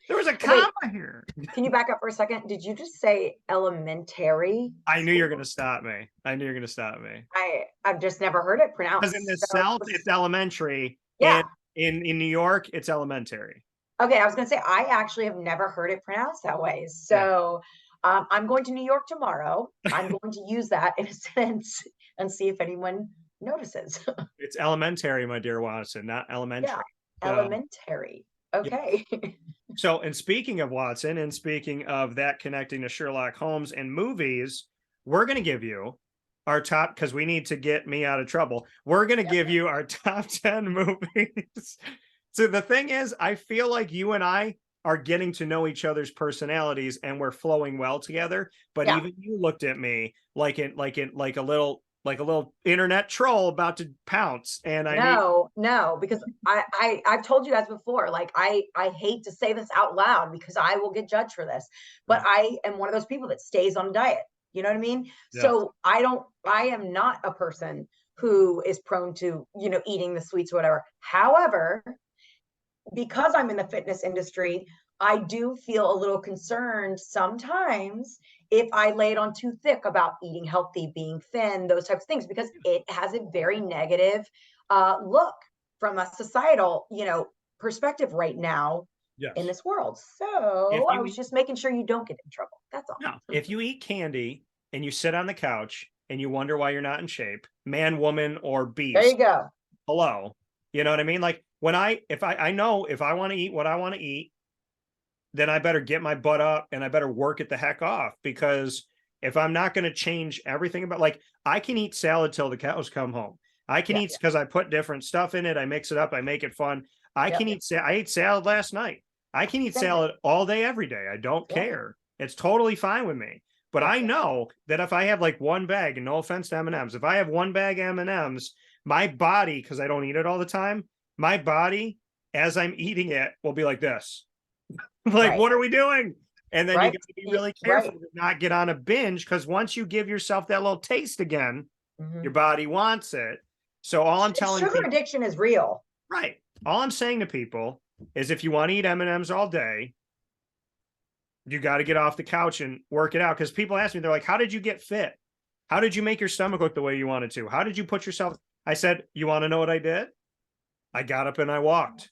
There was a comma here. Can you back up for a second? Did you just say elementary? I knew you were going to stop me. I've just never heard it pronounced. Because in the South, it's elementary. Yeah. And in New York, it's elementary. Okay, I was going to say, I actually have never heard it pronounced that way. So I'm going to New York tomorrow. I'm going to use that in a sentence and see if anyone notices. It's elementary, my dear Watson, not elementary. Yeah, elementary. Okay. Yeah. So, and speaking of Watson, and speaking of that connecting to Sherlock Holmes and movies, we're going to give you our top, because we need to get me out of trouble. We're going to give you our top 10 movies. So the thing is, I feel like you and I are getting to know each other's personalities, and we're flowing well together. But even you looked at me like a little internet troll about to pounce. And no, because I've told you guys before, like, I hate to say this out loud because I will get judged for this, but I am one of those people that stays on a diet. You know what I mean? Yeah. So I am not a person who is prone to, eating the sweets or whatever. However, because I'm in the fitness industry, I do feel a little concerned sometimes if I lay it on too thick about eating healthy, being thin, those types of things, because it has a very negative look from a societal, perspective right now in this world. So I was just making sure you don't get in trouble. That's all. No, if you eat candy and you sit on the couch and you wonder why you're not in shape, man, woman, or beast. There you go. Hello. You know what I mean? Like, if I know if I want to eat what I want to eat, then I better get my butt up and I better work it the heck off, because if I'm not going to change everything about, like, I can eat salad till the cows come home. I can eat because I put different stuff in it. I mix it up. I make it fun. I ate salad last night. I can eat salad all day, every day. I don't care. It's totally fine with me. But I know that if I have like one bag, and no offense to M&Ms, if I have one bag of M&Ms, My body, because I don't eat it all the time, my body, as I'm eating it, will be like this. Like, Right. what are we doing? And then you Right. got to be really Right. careful to not get on a binge, because once you give yourself that little taste again, your body wants it. So all I'm telling Sugar people, addiction is real. right? All I'm saying to people is, if you want to eat M&Ms all day, you got to get off the couch and work it out. Because people ask me, they're like, "How did you get fit? How did you make your stomach look the way you wanted to? How did you put yourself?" I said, "You want to know what I did? I got up and I walked.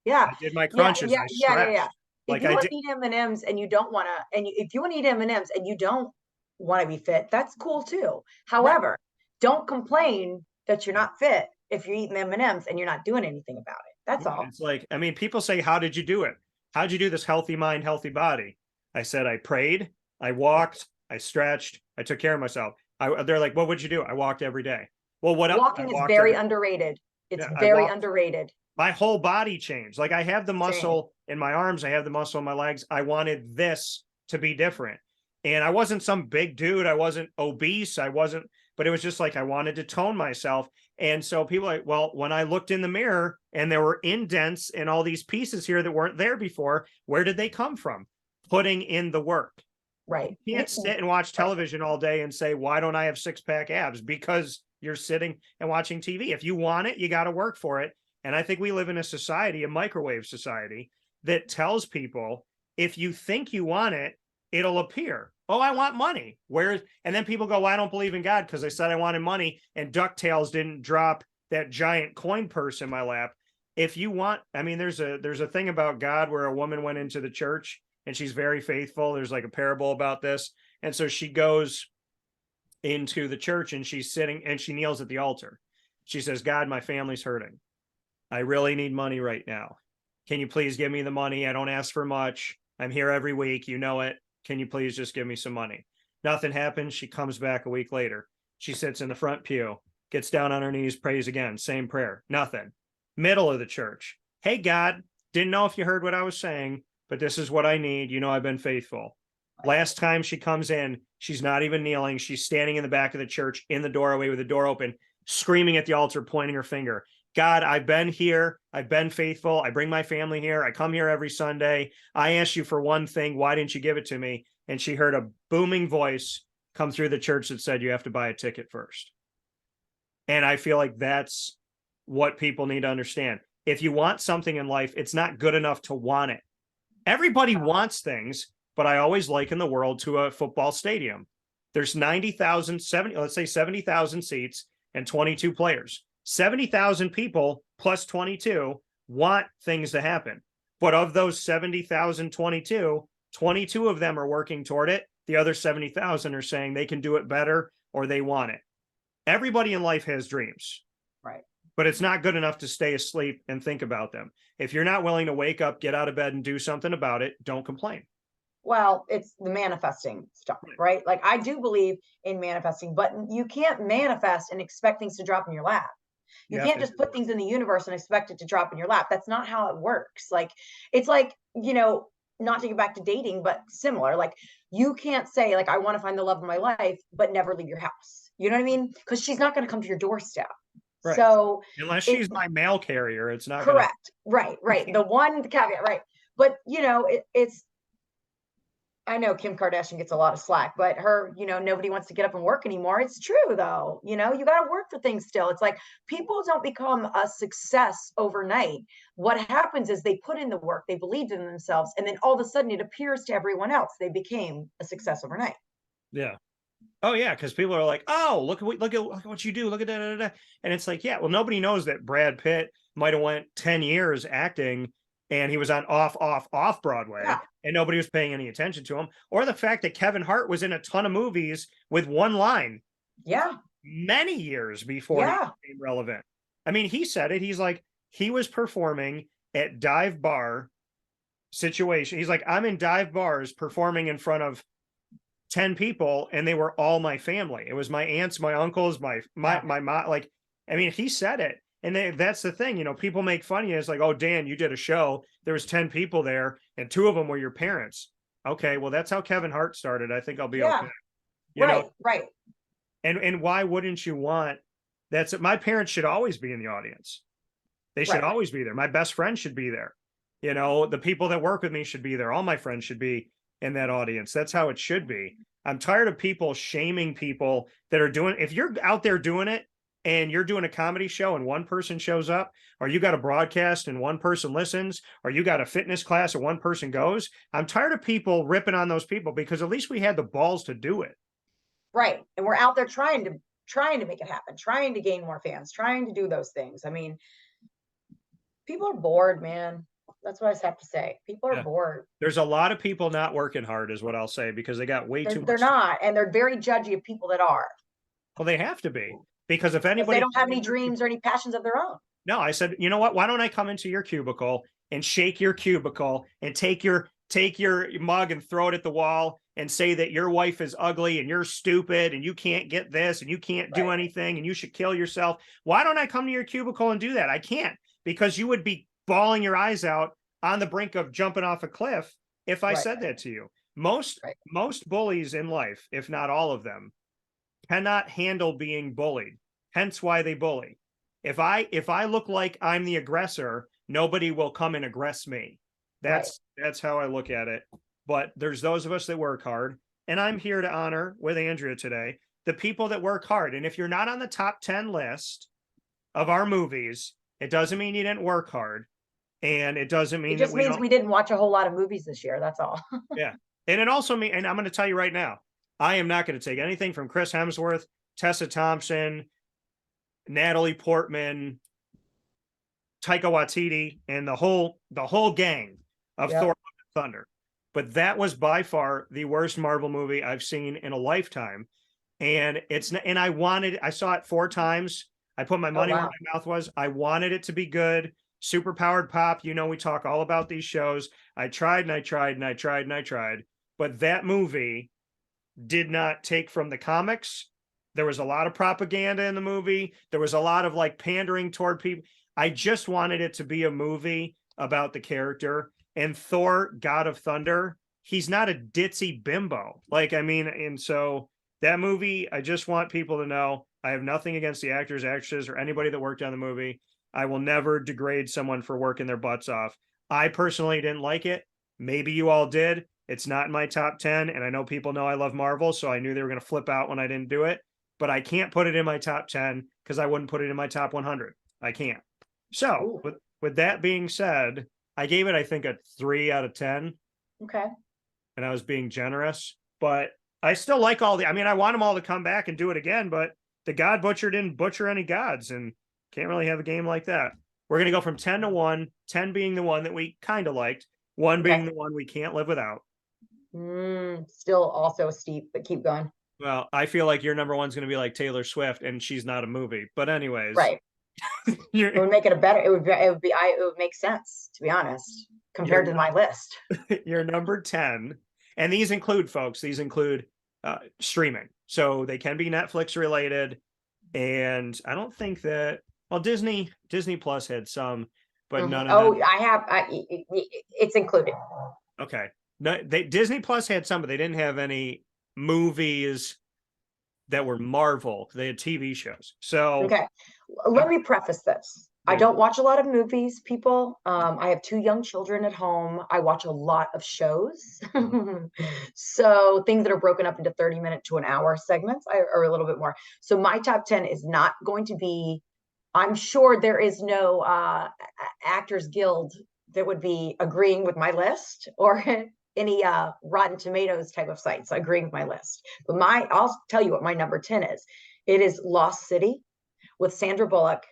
Yeah. I did my Yeah. crunches. Yeah. I Yeah. Yeah. Yeah. stretched If like you I want did." to eat M&Ms and you don't want to, if you want to eat M&Ms and you don't want to be fit, that's cool too. Right. However, don't complain that you're not fit if you're eating M&Ms and you're not doing anything about it. That's Yeah, all. it's like, I mean, people say, "How did you do it? How'd you do this healthy mind, healthy body?" I said, "I prayed, I walked, I stretched, I took care of myself." They're like, "What would you do?" "I walked every day." Well, what else? I Walking is walked very every, underrated. It's yeah, I very walked. underrated. My whole body changed. Like, I have the Same. muscle in my arms, I have the muscle in my legs. I wanted this to be different. And I wasn't some big dude. I wasn't obese. I wasn't, but it was just like I wanted to tone myself. And so people are like, well, when I looked in the mirror and there were indents and all these pieces here that weren't there before, where did they come from? Putting in the work. Right. You can't sit and watch television all day and say, "Why don't I have six-pack abs?" Because you're sitting and watching TV. If you want it, you got to work for it. And I think we live in a society, a microwave society, that tells people, if you think you want it, it'll appear. "Oh, I want money." And then people go, "Well, I don't believe in God because I said I wanted money and DuckTales didn't drop that giant coin purse in my lap." If you want, I mean, there's a thing about God where a woman went into the church and she's very faithful. There's like a parable about this. And so she goes into the church and she's sitting and she kneels at the altar. She says, "God, my family's hurting. I really need money right now. Can you please give me the money? I don't ask for much. I'm here every week. You know it. Can you please just give me some money?" Nothing happens. She comes back a week later. She sits in the front pew, gets down on her knees, prays again. Same prayer. Nothing. Middle of the church. "Hey, God, didn't know if you heard what I was saying, but this is what I need. You know, I've been faithful." Last time she comes in, she's not even kneeling. She's standing in the back of the church in the doorway with the door open, screaming at the altar, pointing her finger. "God, I've been here. I've been faithful. I bring my family here. I come here every Sunday. I asked you for one thing. Why didn't you give it to me?" And she heard a booming voice come through the church that said, "You have to buy a ticket first." And I feel like that's what people need to understand. If you want something in life, it's not good enough to want it. Everybody wants things, but I always liken the world to a football stadium. There's 90,000, 70, let's say 70,000 seats and 22 players. 70,000 people plus 22 want things to happen. But of those 70,000, 22 of them are working toward it. The other 70,000 are saying they can do it better or they want it. Everybody in life has dreams. Right. But it's not good enough to stay asleep and think about them. If you're not willing to wake up, get out of bed and do something about it, don't complain. Well, it's the manifesting stuff, right? Like I do believe in manifesting, but you can't manifest and expect things to drop in your lap. You can't just put things in the universe and expect it to drop in your lap. That's not how it works. Like it's like, not to get back to dating, but similar. Like you can't say like I want to find the love of my life, but never leave your house. You know what I mean? Because she's not going to come to your doorstep. Right. So Unless it she's my mail carrier, it's not going to. correct. Right. The caveat, right. But it's I know Kim Kardashian gets a lot of slack, but her, nobody wants to get up and work anymore. It's true though. You got to work for things still. It's like people don't become a success overnight. What happens is they put in the work, they believed in themselves, and then all of a sudden it appears to everyone else they became a success overnight. Yeah. Oh yeah, because people are like, "Oh, look at what you do. Look at that." And it's like, yeah, well, nobody knows that Brad Pitt might have went 10 years acting and he was on off Broadway Yeah. and nobody was paying any attention to him. Or the fact that Kevin Hart was in a ton of movies with one line Yeah. many years before he Yeah. became relevant. I mean, he said it. He's like, he was performing at dive bar situation. He's like, "I'm in dive bars performing in front of 10 people and they were all my family. It was my aunts, my uncles, my mom." Like, I mean, he said it. And that's the thing, people make fun of you. It's like, "Oh, Dan, you did a show. There was 10 people there and two of them were your parents." Okay, well, that's how Kevin Hart started. I think I'll be Yeah. okay. Right. And why wouldn't you want That's it. My parents should always be in the audience. They should Right. always be there. My best friend should be there. You know, the people that work with me should be there. All my friends should be in that audience. That's how it should be. I'm tired of people shaming people that are doing, if you're out there doing it and you're doing a comedy show and one person shows up, or you got a broadcast and one person listens, or you got a fitness class and one person goes, I'm tired of people ripping on those people, because at least we had the balls to do it. Right. And we're out there trying to make it happen, trying to gain more fans, trying to do those things. I mean, people are bored, man. That's what I have to say. People are Yeah. bored. There's a lot of people not working hard, is what I'll say, because they got way too They're much. not, and they're very judgy of people that are. Well, they have to be, because if Because anybody, they don't have any dreams or any passions of their own. no, I said, you know what? Why don't I come into your cubicle and shake your cubicle and take your mug and throw it at the wall and say that your wife is ugly and you're stupid and you can't get this and you can't do anything and you should kill yourself. Why don't I come to your cubicle and do that? I can't, because you would be bawling your eyes out on the brink of jumping off a cliff if I said that to you. Most bullies in life, if not all of them, cannot handle being bullied. Hence why they bully. If I look like I'm the aggressor, nobody will come and aggress me. That's how I look at it. But there's those of us that work hard, and I'm here to honor with Andrea today the people that work hard. And if you're not on the top 10 list of our movies, it doesn't mean you didn't work hard, and it doesn't mean it just means we didn't watch a whole lot of movies this year. That's all. Yeah, and it also means, and I'm going to tell you right now, I am not going to take anything from Chris Hemsworth, Tessa Thompson, Natalie Portman, Taika Waititi, and the whole gang of Thor: Love and Thunder. But that was by far the worst Marvel movie I've seen in a lifetime. And I saw it 4 times. I put my money where my mouth was. I wanted it to be good. Superpowered Pop, you know, we talk all about these shows. I tried and I tried and I tried and I tried. But that movie did not take from the comics. There was a lot of propaganda in the movie. There was a lot of like pandering toward people. I just wanted it to be a movie about the character. And Thor, God of Thunder, he's not a ditzy bimbo. Like, I mean, and so that movie, I just want people to know I have nothing against the actors, actresses, or anybody that worked on the movie. I will never degrade someone for working their butts off. I personally didn't like it. Maybe you all did. It's not in my top 10. And I know people know I love Marvel, so I knew they were going to flip out when I didn't do it. But I can't put it in my top 10 because I wouldn't put it in my top 100. I can't. So with that being said, I gave it, I think, a 3 out of 10. Okay. And I was being generous, but I still like I want them all to come back and do it again, but the God Butcher didn't butcher any gods, and can't really have a game like that. We're going to go from 10 to 1, 10 being the one that we kind of liked, 1 being the one we can't live without. Still also steep, but keep going. Well, I feel like your number 1's going to be like Taylor Swift, and she's not a movie. But anyways, right. It would make it a better. It would make sense, to be honest, compared to my list. Your number 10, and these include, folks, streaming, so they can be Netflix related. And I don't think that, well, Disney Plus had some, but none of them. It's included. Okay, no, Disney Plus had some, but they didn't have any movies that were Marvel. They had TV shows. So okay, let me preface this. I don't watch a lot of movies, people. I have 2 young children at home. I watch a lot of shows. So things that are broken up into 30-minute to an hour segments are a little bit more. So my top 10 is not going to be, I'm sure there is no Actors Guild that would be agreeing with my list, or any Rotten Tomatoes type of sites agreeing with my list. But I'll tell you what my number 10 is. It is Lost City with Sandra Bullock.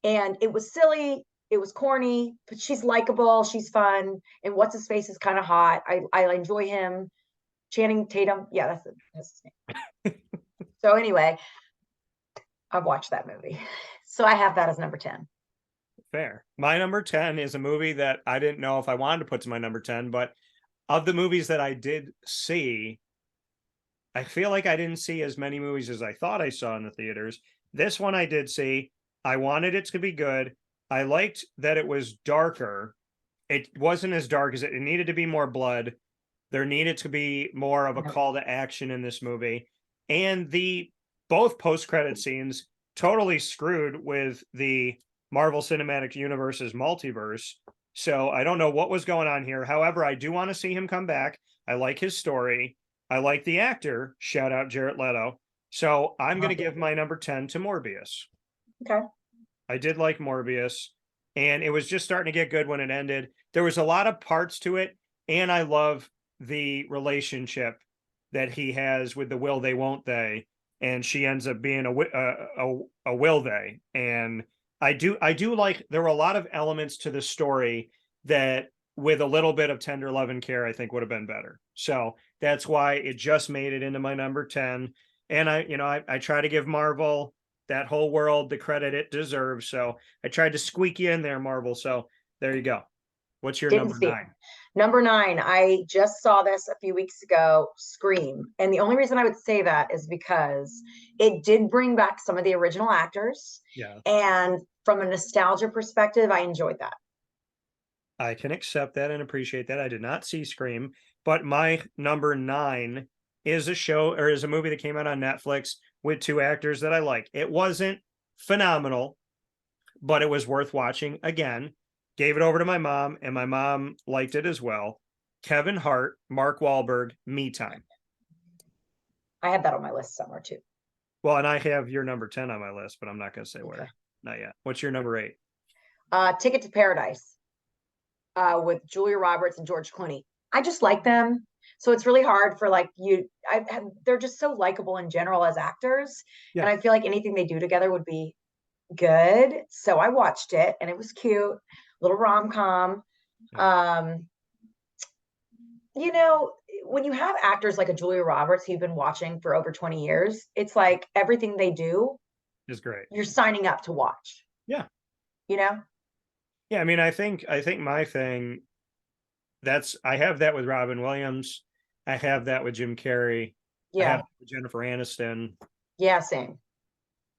And it was silly, it was corny, but she's likable, she's fun, and what's his face is kind of hot. I enjoy him. Channing Tatum, yeah, that's his name. So anyway, I've watched that movie, so I have that as number 10. Fair. My number 10 is a movie that I didn't know if I wanted to put to my number 10, but of the movies that I did see, I feel like I didn't see as many movies as I thought I saw in the theaters. This one I did see. I wanted it to be good. I liked that it was darker. It wasn't as dark as it needed to be. More blood. There needed to be more of a call to action in this movie. And both post-credit scenes totally screwed with the Marvel Cinematic Universe's multiverse. So I don't know what was going on here. However, I do want to see him come back. I like his story. I like the actor. Shout out Jared Leto. So I'm going to give my number 10 to Morbius. Okay. I did like Morbius, and it was just starting to get good when it ended. There was a lot of parts to it, and I love the relationship that he has with the will they won't they, and she ends up being a will they. And I do like, there were a lot of elements to the story that with a little bit of tender love and care, I think would have been better. So that's why it just made it into my number 10. And I try to give Marvel, that whole world, the credit it deserves. So I tried to squeak you in there, Marvel. So there you go. What's your Didn't number see it. 9? Number 9, I just saw this a few weeks ago, Scream. And the only reason I would say that is because it did bring back some of the original actors. Yeah, And from a nostalgia perspective, I enjoyed that. I can accept that and appreciate that. I did not see Scream, but my number 9 is a movie that came out on Netflix with 2 actors that I like. It wasn't phenomenal, but it was worth watching again. Gave it over to my mom, and my mom liked it as well. Kevin Hart, Mark Wahlberg, Me Time. I had that on my list somewhere too. Well, and I have your number 10 on my list, but I'm not going to say Okay. where. Not yet. What's your number 8? Ticket to Paradise with Julia Roberts and George Clooney. I just like them. So it's really hard for they're just so likable in general as actors. Yeah. And I feel like anything they do together would be good. So I watched it and it was cute, little rom-com. Yeah. When you have actors like a Julia Roberts who you've been watching for over 20 years, it's like everything they do Is great. you're signing up to watch. Yeah. You know? Yeah, I mean, I think my thing, I have that with Robin Williams. I have that with Jim Carrey. I have Yeah. that with Jennifer Aniston. Yeah, same.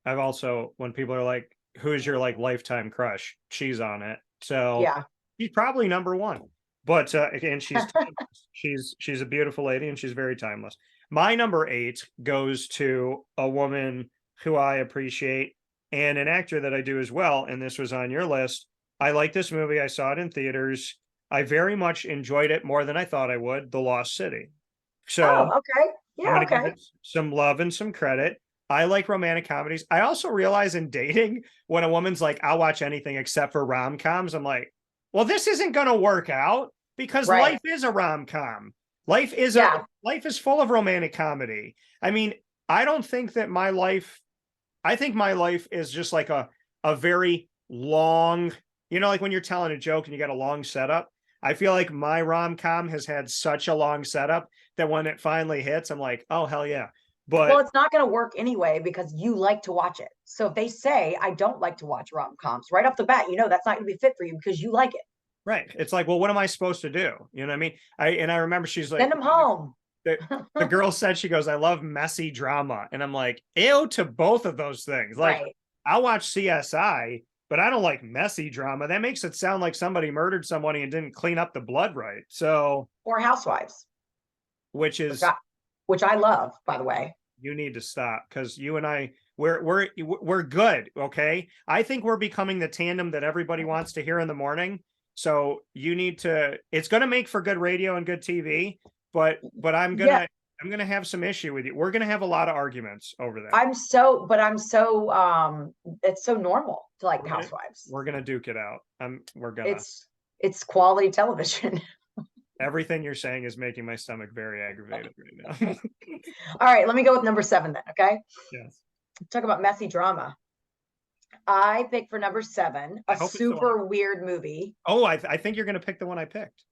I've also, when people are like, who's your like lifetime crush? She's on it. So Yeah. she's probably number 1. But and she's she's a beautiful lady and she's very timeless. My number 8 goes to a woman who I appreciate and an actor that I do as well. And this was on your list. I like this movie. I saw it in theaters. I very much enjoyed it more than I thought I would. The Lost City. So Oh, okay. I'm Yeah, going to give okay. it some love and some credit. I like romantic comedies. I also realize in dating, when a woman's like, I'll watch anything except for rom-coms, I'm like, well, this isn't going to work out because Right. life is a rom-com. Life is full of romantic comedy. I mean, I don't think that I think my life is just like a very long, like when you're telling a joke and you got a long setup. I feel like my rom-com has had such a long setup that when it finally hits, I'm like, oh, hell yeah. But Well, it's not going to work anyway because you like to watch it. So if they say, I don't like to watch rom-coms, right off the bat, that's not going to be fit for you because you like it. right. It's like, well, what am I supposed to do? You know what I mean? I remember she's like, Send them home. the girl said, she goes, I love messy drama. And I'm like, ew to both of those things. Like, Right. I'll watch CSI, but I don't like messy drama. That makes it sound like somebody murdered somebody and didn't clean up the blood right. So, Or Housewives, which which I love, by the way. You need to stop because you and I, we're good. Okay. I think we're becoming the tandem that everybody wants to hear in the morning. So you need to, it's going to make for good radio and good TV, but I'm going to have some issue with you. We're going to have a lot of arguments over that. it's so normal to like Housewives. We're going to duke it out. It's quality television. Everything you're saying is making my stomach very aggravated right now. All right, let me go with number 7 then. Okay. Yes. Talk about messy drama. I picked for number 7 a super weird movie. Oh, I think you're going to pick the one I picked.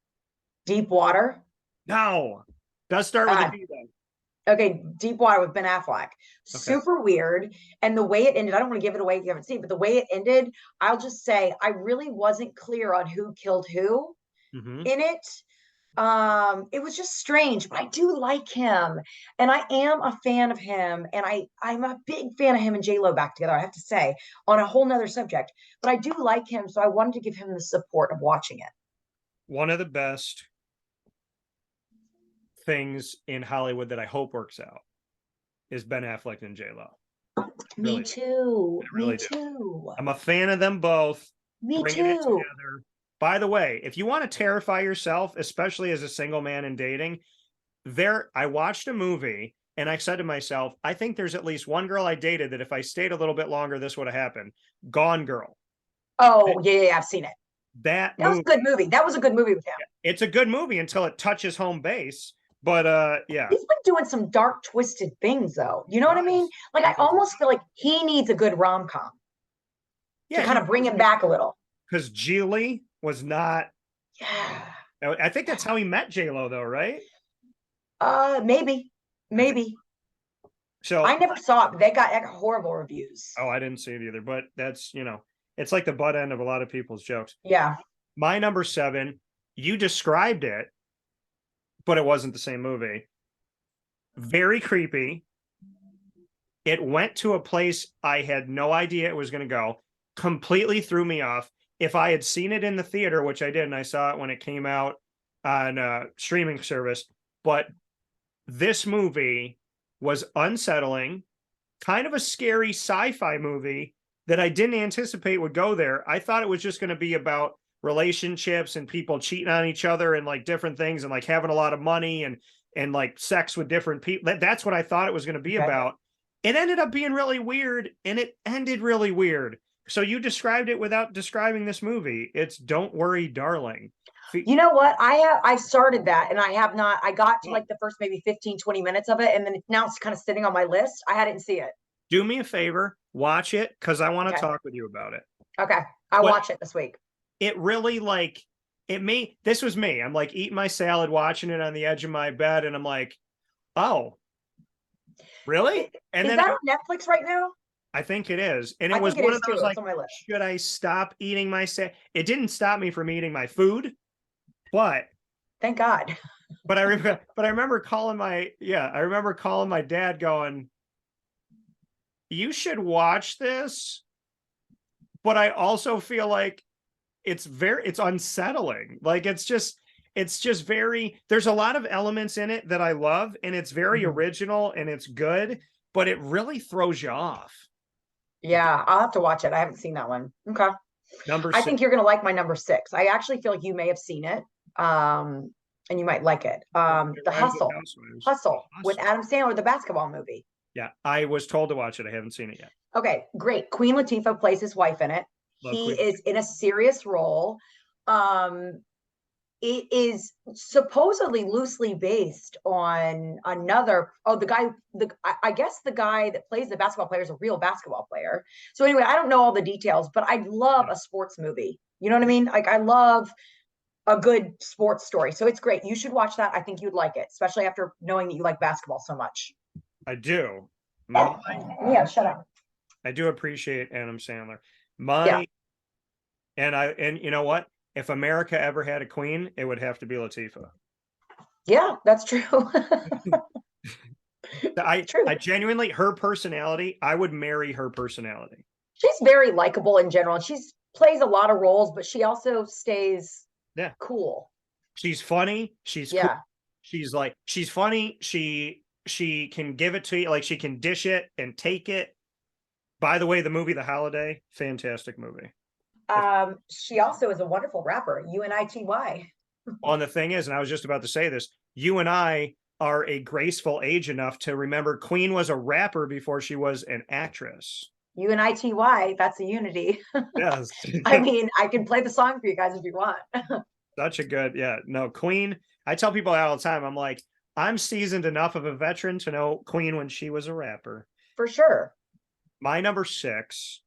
Deep Water. No, does start with a D though. Okay, Deep Water with Ben Affleck. Super weird. And the way it ended, I don't want to give it away if you haven't seen it, but the way it ended, I'll just say I really wasn't clear on who killed who in it. It was just strange, but I do like him and I am a fan of him, and I'm a big fan of him and J-Lo back together, I have to say, on a whole nother subject, but I do like him, so I wanted to give him the support of watching it. One of the best things in Hollywood that I hope works out is Ben Affleck and J-Lo. Me Really, too. I Me really do. too. I'm a fan of them both. Me Bringing it too. together. By the way, if you want to terrify yourself, especially as a single man in dating, I watched a movie and I said to myself, I think there's at least one girl I dated that if I stayed a little bit longer, this would have happened. Gone Girl. Oh, yeah, I've seen it. That That was movie, a good movie. That was a good movie with him. it's a good movie until it touches home base. But yeah. He's been doing some dark, twisted things, though. You know what I mean? Does. Like, I almost feel like he needs a good rom-com to Yeah, kind of bring him back a little. because Geely was not. Yeah. I think that's how he met J-Lo, though, right? Maybe. So I never saw it. They got horrible reviews. I didn't see it either, but that's, it's like the butt end of a lot of people's jokes. Yeah. My number 7, you described it, but it wasn't the same movie. Very creepy. It went to a place I had no idea it was going to go. Completely threw me off. If I had seen it in the theater, which I did, and I saw it when it came out on a streaming service, but this movie was unsettling, kind of a scary sci-fi movie that I didn't anticipate would go there. I thought it was just going to be about relationships and people cheating on each other and like different things and like having a lot of money and like sex with different people. That's what I thought it was going to be about. It ended up being really weird, and it ended really weird. So you described it without describing this movie. It's Don't Worry, Darling. You know what? I started that and I have not. I got to like the first maybe 15, 20 minutes of it, and then now it's kind of sitting on my list. I hadn't see it. Do me a favor, watch it, because I want to talk with you about it. Okay. I'll watch it this week. It really this was me. I'm like eating my salad, watching it on the edge of my bed, and I'm like, oh, really? And is then that on Netflix right now? I think it is. And it was one of those like, on my list. Should I stop eating my salad? It didn't stop me from eating my food, but thank God. But I remember calling my dad going, you should watch this. But I also feel like it's unsettling. Like it's just very, there's a lot of elements in it that I love, and it's very original and it's good, but it really throws you off. Yeah, I'll have to watch it. I haven't seen that one. Okay. I think you're gonna like my number 6. I actually feel like you may have seen it. And you might like it. The Hustle with Adam Sandler, the basketball movie. Yeah, I was told to watch it. I haven't seen it yet. Okay, great. Queen Latifah plays his wife in it. He is in a serious role. It is supposedly loosely based on another. I guess the guy that plays the basketball player is a real basketball player. So anyway, I don't know all the details, but I love a sports movie. You know what I mean? Like I love a good sports story. So it's great. You should watch that. I think you'd like it, especially after knowing that you like basketball so much. I do. Yeah, shut up. I do appreciate Adam Sandler. And you know what? If America ever had a queen, it would have to be Latifah. Yeah, that's true. I genuinely, her personality, I would marry her personality. She's very likable in general. She plays a lot of roles, but she also stays cool. She's funny. She's cool. She's funny. She can give it to you. Like she can dish it and take it. By the way, the movie The Holiday, fantastic movie. She also is a wonderful rapper, UNITY. Well, and the thing is, and I was just about to say this, you and I are a graceful age enough to remember Queen was a rapper before she was an actress. UNITY, that's a unity. Yes. I mean, I can play the song for you guys if you want. Such a good, Queen. I tell people that all the time. I'm like, I'm seasoned enough of a veteran to know Queen when she was a rapper. For sure. My number 6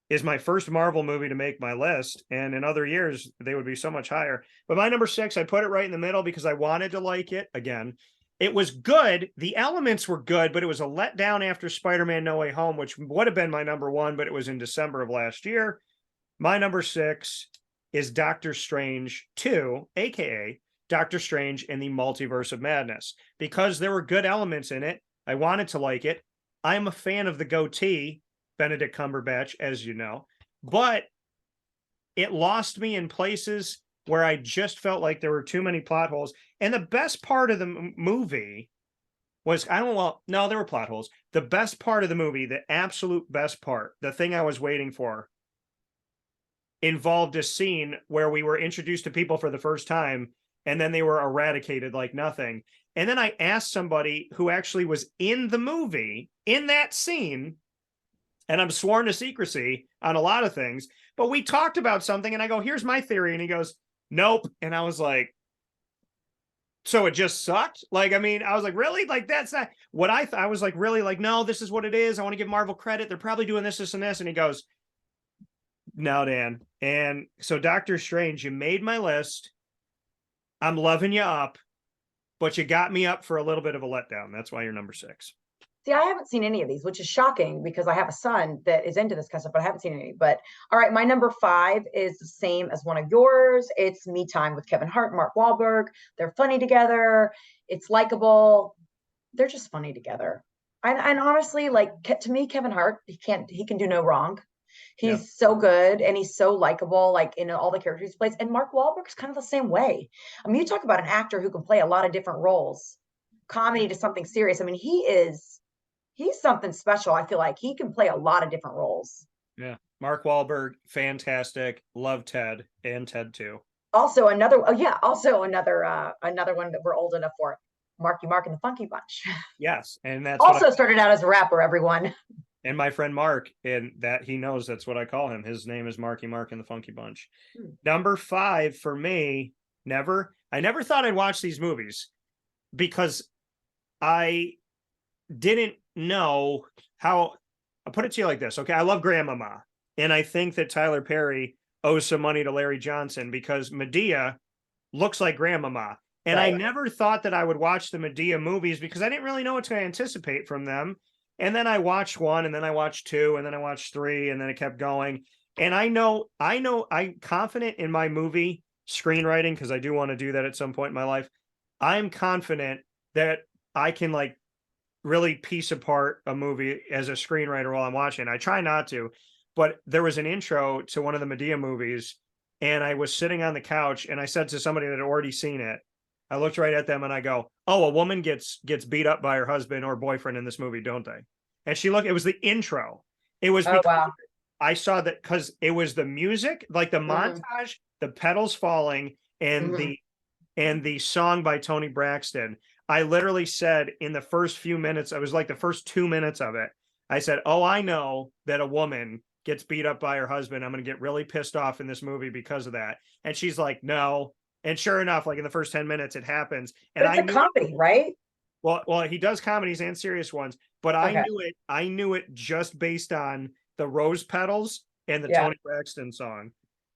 is my first Marvel movie to make my list. And in other years, they would be so much higher. But my number 6, I put it right in the middle because I wanted to like it. Again, it was good. The elements were good, but it was a letdown after Spider-Man No Way Home, which would have been my number 1, but it was in December of last year. My number 6 is Doctor Strange 2, aka Doctor Strange in the Multiverse of Madness. Because there were good elements in it, I wanted to like it. I'm a fan of the goatee, Benedict Cumberbatch, as you know, but it lost me in places where I just felt like there were too many plot holes. And the best part of the movie was, I don't, well, no, there were plot holes. The best part of the movie, the absolute best part, the thing I was waiting for, involved a scene where we were introduced to people for the first time, and then they were eradicated like nothing. And then I asked somebody who actually was in the movie, in that scene, and I'm sworn to secrecy on a lot of things, but we talked about something, and I go, here's my theory. And he goes, nope. And I was like, so it just sucked? Like, I mean, I was like, really? Like, that's not what I thought. I was like, really? Like, no, this is what it is. I want to give Marvel credit. They're probably doing this, this, and this. And he goes, no, Dan. And so Doctor Strange, you made my list. I'm loving you up, but you got me up for a little bit of a letdown. That's why you're number 6. See, I haven't seen any of these, which is shocking because I have a son that is into this kind of stuff, but I haven't seen any. But all right, my number 5 is the same as one of yours. It's Me Time with Kevin Hart and Mark Wahlberg. They're funny together. It's likable. They're just funny together. And honestly, like, to me, Kevin Hart, he can do no wrong. He's so good and he's so likable, like in all the characters he plays. And Mark Wahlberg's kind of the same way. I mean, you talk about an actor who can play a lot of different roles, comedy to something serious. I mean, he's something special. I feel like he can play a lot of different roles. Yeah. Mark Wahlberg, fantastic. Love Ted and Ted 2. Also another one that we're old enough for. Marky Mark and the Funky Bunch. Yes. And that's also started out as a rapper, everyone. And my friend Mark, and that he knows that's what I call him. His name is Marky Mark and the Funky Bunch. Number 5 for me, I never thought I'd watch these movies because I didn't know how. I'll put it to you like this. Okay. I love Grandmama. And I think that Tyler Perry owes some money to Larry Johnson because Medea looks like Grandmama. And right. I never thought that I would watch the Medea movies because I didn't really know what to anticipate from them. And then I watched 1, and then I watched 2, and then I watched 3, and then it kept going. And I'm confident in my movie screenwriting because I do want to do that at some point in my life. I'm confident that I can like really piece apart a movie as a screenwriter while I'm watching. I try not to, but there was an intro to one of the Medea movies, and I was sitting on the couch, and I said to somebody that had already seen it, I looked right at them and I go, oh, a woman gets beat up by her husband or boyfriend in this movie, don't they? And she looked, it was the intro. It was because wow. I saw that because it was the music, like the montage, the petals falling, and the song by Toni Braxton. I literally said in the first few minutes, it was like the first 2 minutes of it, I said, oh, I know that a woman gets beat up by her husband. I'm going to get really pissed off in this movie because of that. And she's like, no. And sure enough, like in the first 10 minutes, it happens. And it's a comedy, right? Well, he does comedies and serious ones, but okay. I knew it just based on the rose petals and the Toni Braxton song.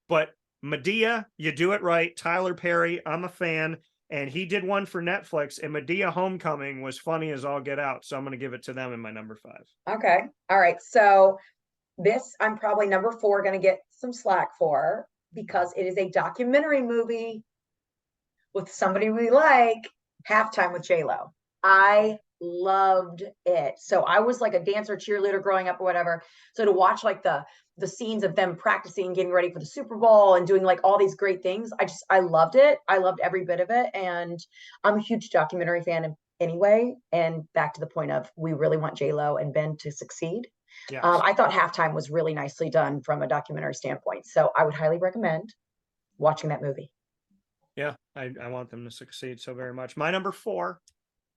But Medea, you do it right. Tyler Perry, I'm a fan. And he did one for Netflix, and Medea Homecoming was funny as all get out. So I'm going to give it to them in my number 5. Okay. All right. So this, I'm probably number 4 going to get some slack for because it is a documentary movie with somebody we like, Halftime with J-Lo. I loved it. So I was like a dancer, cheerleader growing up or whatever. So to watch like the scenes of them practicing, getting ready for the Super Bowl and doing like all these great things, I loved it. I loved every bit of it. And I'm a huge documentary fan anyway. And back to the point of, we really want J-Lo and Ben to succeed. Yes. I thought Halftime was really nicely done from a documentary standpoint. So I would highly recommend watching that movie. Yeah, I want them to succeed so very much. My number 4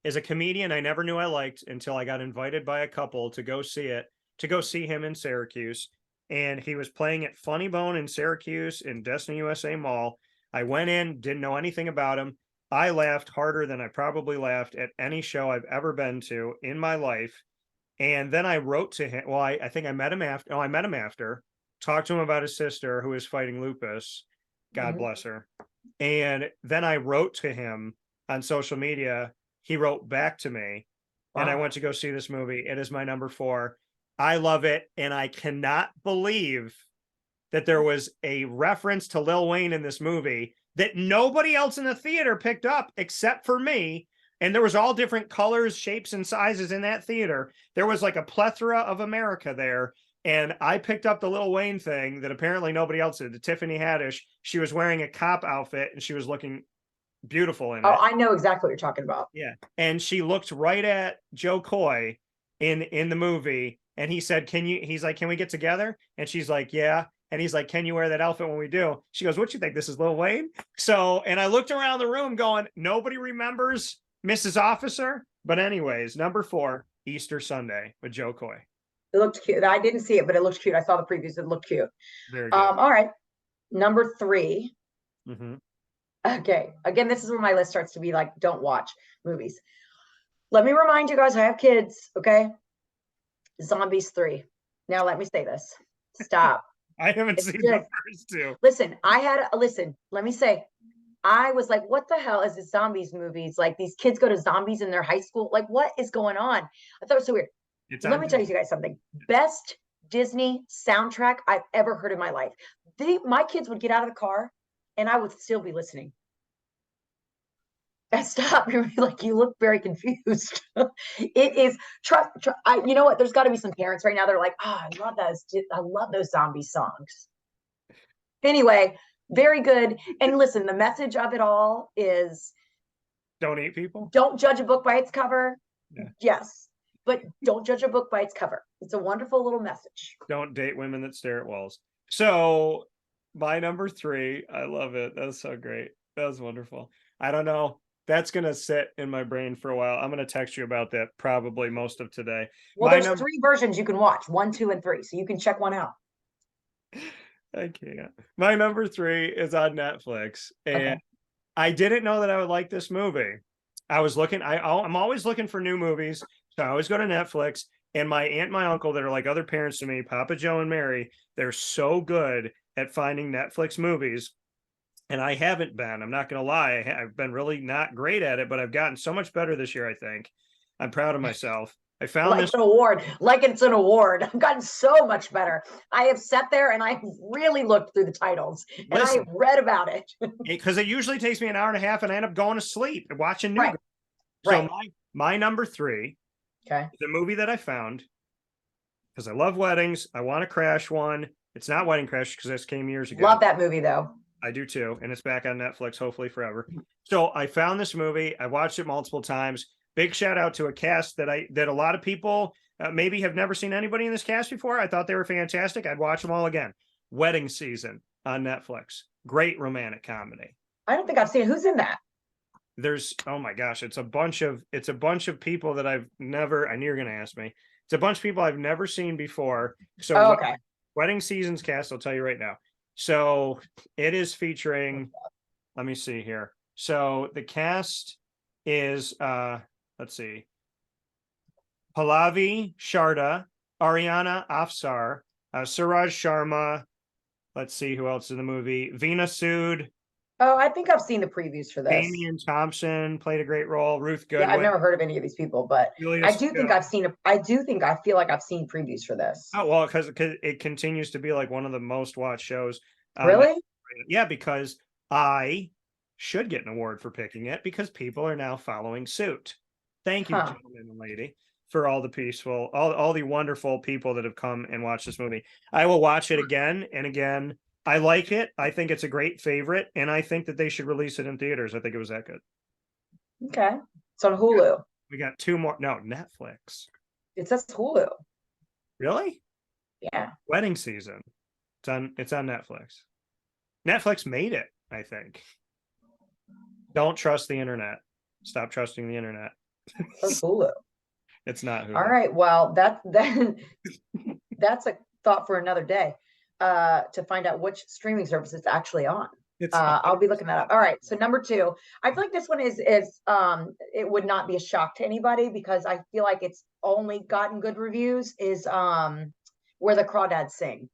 is a comedian I never knew I liked until I got invited by a couple to go see him in Syracuse. And he was playing at Funny Bone in Syracuse in Destiny USA Mall. I went in, didn't know anything about him. I laughed harder than I probably laughed at any show I've ever been to in my life. And then I wrote to him. Well, I think I met him after. Oh, I met him after. Talked to him about his sister who is fighting lupus. God bless her. And then I wrote to him on social media. He wrote back to me. Wow. And I went to go see this movie. It is my number 4. I love it. And I cannot believe that there was a reference to Lil Wayne in this movie that nobody else in the theater picked up except for me. And there was all different colors, shapes, and sizes in that theater. There was like a plethora of America there. And I picked up the Lil Wayne thing that apparently nobody else did. The Tiffany Haddish, she was wearing a cop outfit and she was looking beautiful in Oh, it. I know exactly what you're talking about. Yeah. And she looked right at Joe Coy in the movie, and he said, he's like, can we get together? And she's like, yeah. And he's like, can you wear that outfit when we do? She goes, what you think? This is Lil Wayne? So, and I looked around the room going, nobody remembers Mrs. Officer. But anyways, number 4, Easter Sunday with Joe Coy. It looked cute. I didn't see it, but it looked cute. I saw the previews. It looked cute. Very good. All right. Number 3. Mm-hmm. Okay. Again, this is where my list starts to be like, don't watch movies. Let me remind you guys, I have kids. Okay. Zombies 3. Now, let me say this. Stop. I haven't seen the first 2. Listen, let me say, I was like, what the hell is this zombies movies? Like, these kids go to zombies in their high school. Like, what is going on? I thought it was so weird. Let me tell you guys something. Best Disney soundtrack I've ever heard in my life. My kids would get out of the car and I would still be listening. I stopped. You're like, you look very confused. It is you know what? There's got to be some parents right now. They're like, oh, I love those zombie songs. Anyway, very good. And listen, the message of it all is don't eat people. Don't judge a book by its cover. Yeah. Yes, but don't judge a book by its cover. It's a wonderful little message. Don't date women that stare at walls. So my number 3, I love it. That was so great. That was wonderful. I don't know. That's going to sit in my brain for a while. I'm going to text you about that probably most of today. Well, there's 3 versions you can watch, 1, 2, and 3. So you can check one out. I can't. My number 3 is on Netflix. And okay. I didn't know that I would like this movie. I was looking, I'm always looking for new movies. So I always go to Netflix, and my aunt and my uncle that are like other parents to me, Papa Joe and Mary, they're so good at finding Netflix movies. And I haven't been, I'm not going to lie. I've been really not great at it, but I've gotten so much better this year, I think. I'm proud of myself. I found like this an award, like it's an award. I've gotten so much better. I have sat there and I've really looked through the titles and I've read about it. Because it usually takes me an hour and a half and I end up going to sleep and watching new. Right. So my number 3 is a movie that I found because I love weddings. I want to crash one. It's not Wedding Crash because this came years ago. Love that movie though. I do too. And it's back on Netflix, hopefully forever. So I found this movie. I watched it multiple times. Big shout out to a cast that a lot of people maybe have never seen anybody in this cast before. I thought they were fantastic. I'd watch them all again. Wedding Season on Netflix. Great romantic comedy. I don't think I've seen it. Who's in that? There's, oh my gosh, it's a bunch of people that I've never, I knew you were going to ask me. It's a bunch of people I've never seen before. So okay. Wedding Season's cast, I'll tell you right now. So it is featuring, let me see here. So the cast is, let's see, Pallavi Sharda, Ariana Afsar, Suraj Sharma. Let's see who else in the movie. Veena Sood. Oh, I think I've seen the previews for this. Damian Thompson played a great role. Ruth Goodwin. Yeah, I've never heard of any of these people, but I feel like I've seen previews for this. Oh, well, because it continues to be like one of the most watched shows. Really? Yeah, because I should get an award for picking it because people are now following suit. Thank you, gentlemen and lady, for all the all the wonderful people that have come and watched this movie. I will watch it again and again. I like it. I think it's a great favorite, and I think that they should release it in theaters. I think it was that good. Okay. It's on Hulu. We got 2 more. No, Netflix. It says Hulu. Really? Yeah. Wedding Season. It's on Netflix. Netflix made it, I think. Don't trust the internet. Stop trusting the internet. It's Hulu. It's not Hulu. All right. Well, that's a thought for another day. To find out which streaming service it's actually on. I'll be looking that up. All right. So number 2, I feel like this one is it would not be a shock to anybody because I feel like it's only gotten good reviews is Where the Crawdads Sing.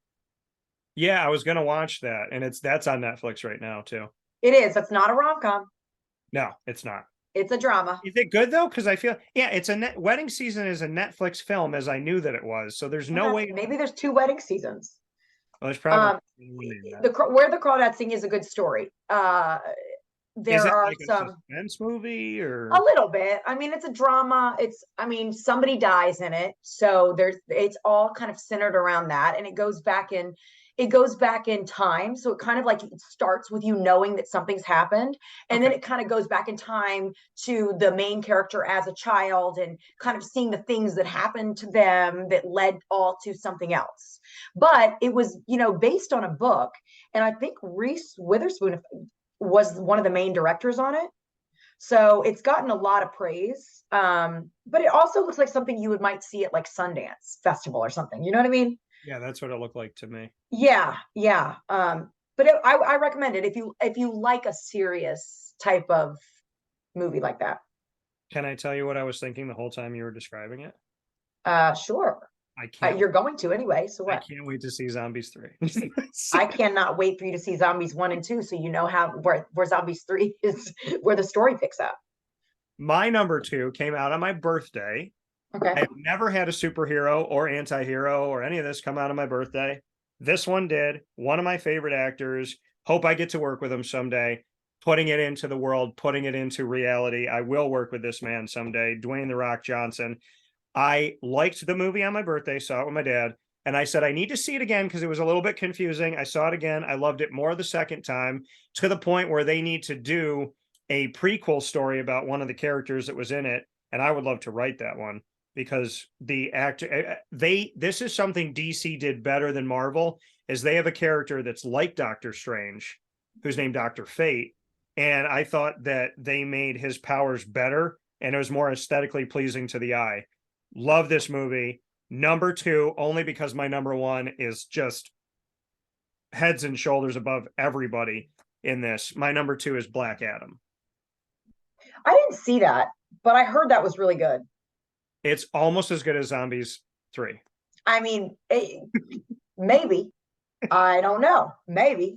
Yeah, I was gonna watch that, and that's on Netflix right now too. It is. It's not a rom-com. No, it's not. It's a drama. Is it good though? Because I feel it's Wedding Season is a Netflix film, as I knew that it was. So there's no way. Maybe there's 2 wedding seasons. Well, there's probably Where the Crawdads Sing is a good story. There are like some a suspense movie or a little bit. I mean, it's a drama. Somebody dies in it, so it's all kind of centered around that, and it goes back in. it goes back in time. So it kind of like it starts with you knowing that something's happened. And then it kind of goes back in time to the main character as a child and kind of seeing the things that happened to them that led all to something else. But it was, based on a book. And I think Reese Witherspoon was one of the main directors on it. So it's gotten a lot of praise. But it also looks like something you might see at like Sundance Festival or something. You know what I mean? Yeah, that's what it looked like to me. Yeah, yeah. But I recommend it if you like a serious type of movie like that. Can I tell you what I was thinking the whole time you were describing it? Sure. I can't. You're going to anyway. So I what? can't wait to see Zombies 3. I cannot wait for you to see Zombies 1 and 2, so you know where Zombies 3 is, where the story picks up. My number 2 came out on my birthday. Okay. I've never had a superhero or anti-hero or any of this come out on my birthday. This one did. One of my favorite actors. Hope I get to work with him someday. Putting it into the world, putting it into reality. I will work with this man someday. Dwayne "The Rock" Johnson. I liked the movie on my birthday, saw it with my dad, and I said, I need to see it again because it was a little bit confusing. I saw it again. I loved it more the second time, to the point where they need to do a prequel story about one of the characters that was in it. And I would love to write that one, because the actor, this is something DC did better than Marvel, is they have a character that's like Doctor Strange, who's named Dr. Fate. And I thought that they made his powers better, and it was more aesthetically pleasing to the eye. Love this movie. Number 2, only because my number 1 is just heads and shoulders above everybody in this. My number 2 is Black Adam. I didn't see that, but I heard that was really good. It's almost as good as Zombies 3. I mean, maybe. I don't know. Maybe.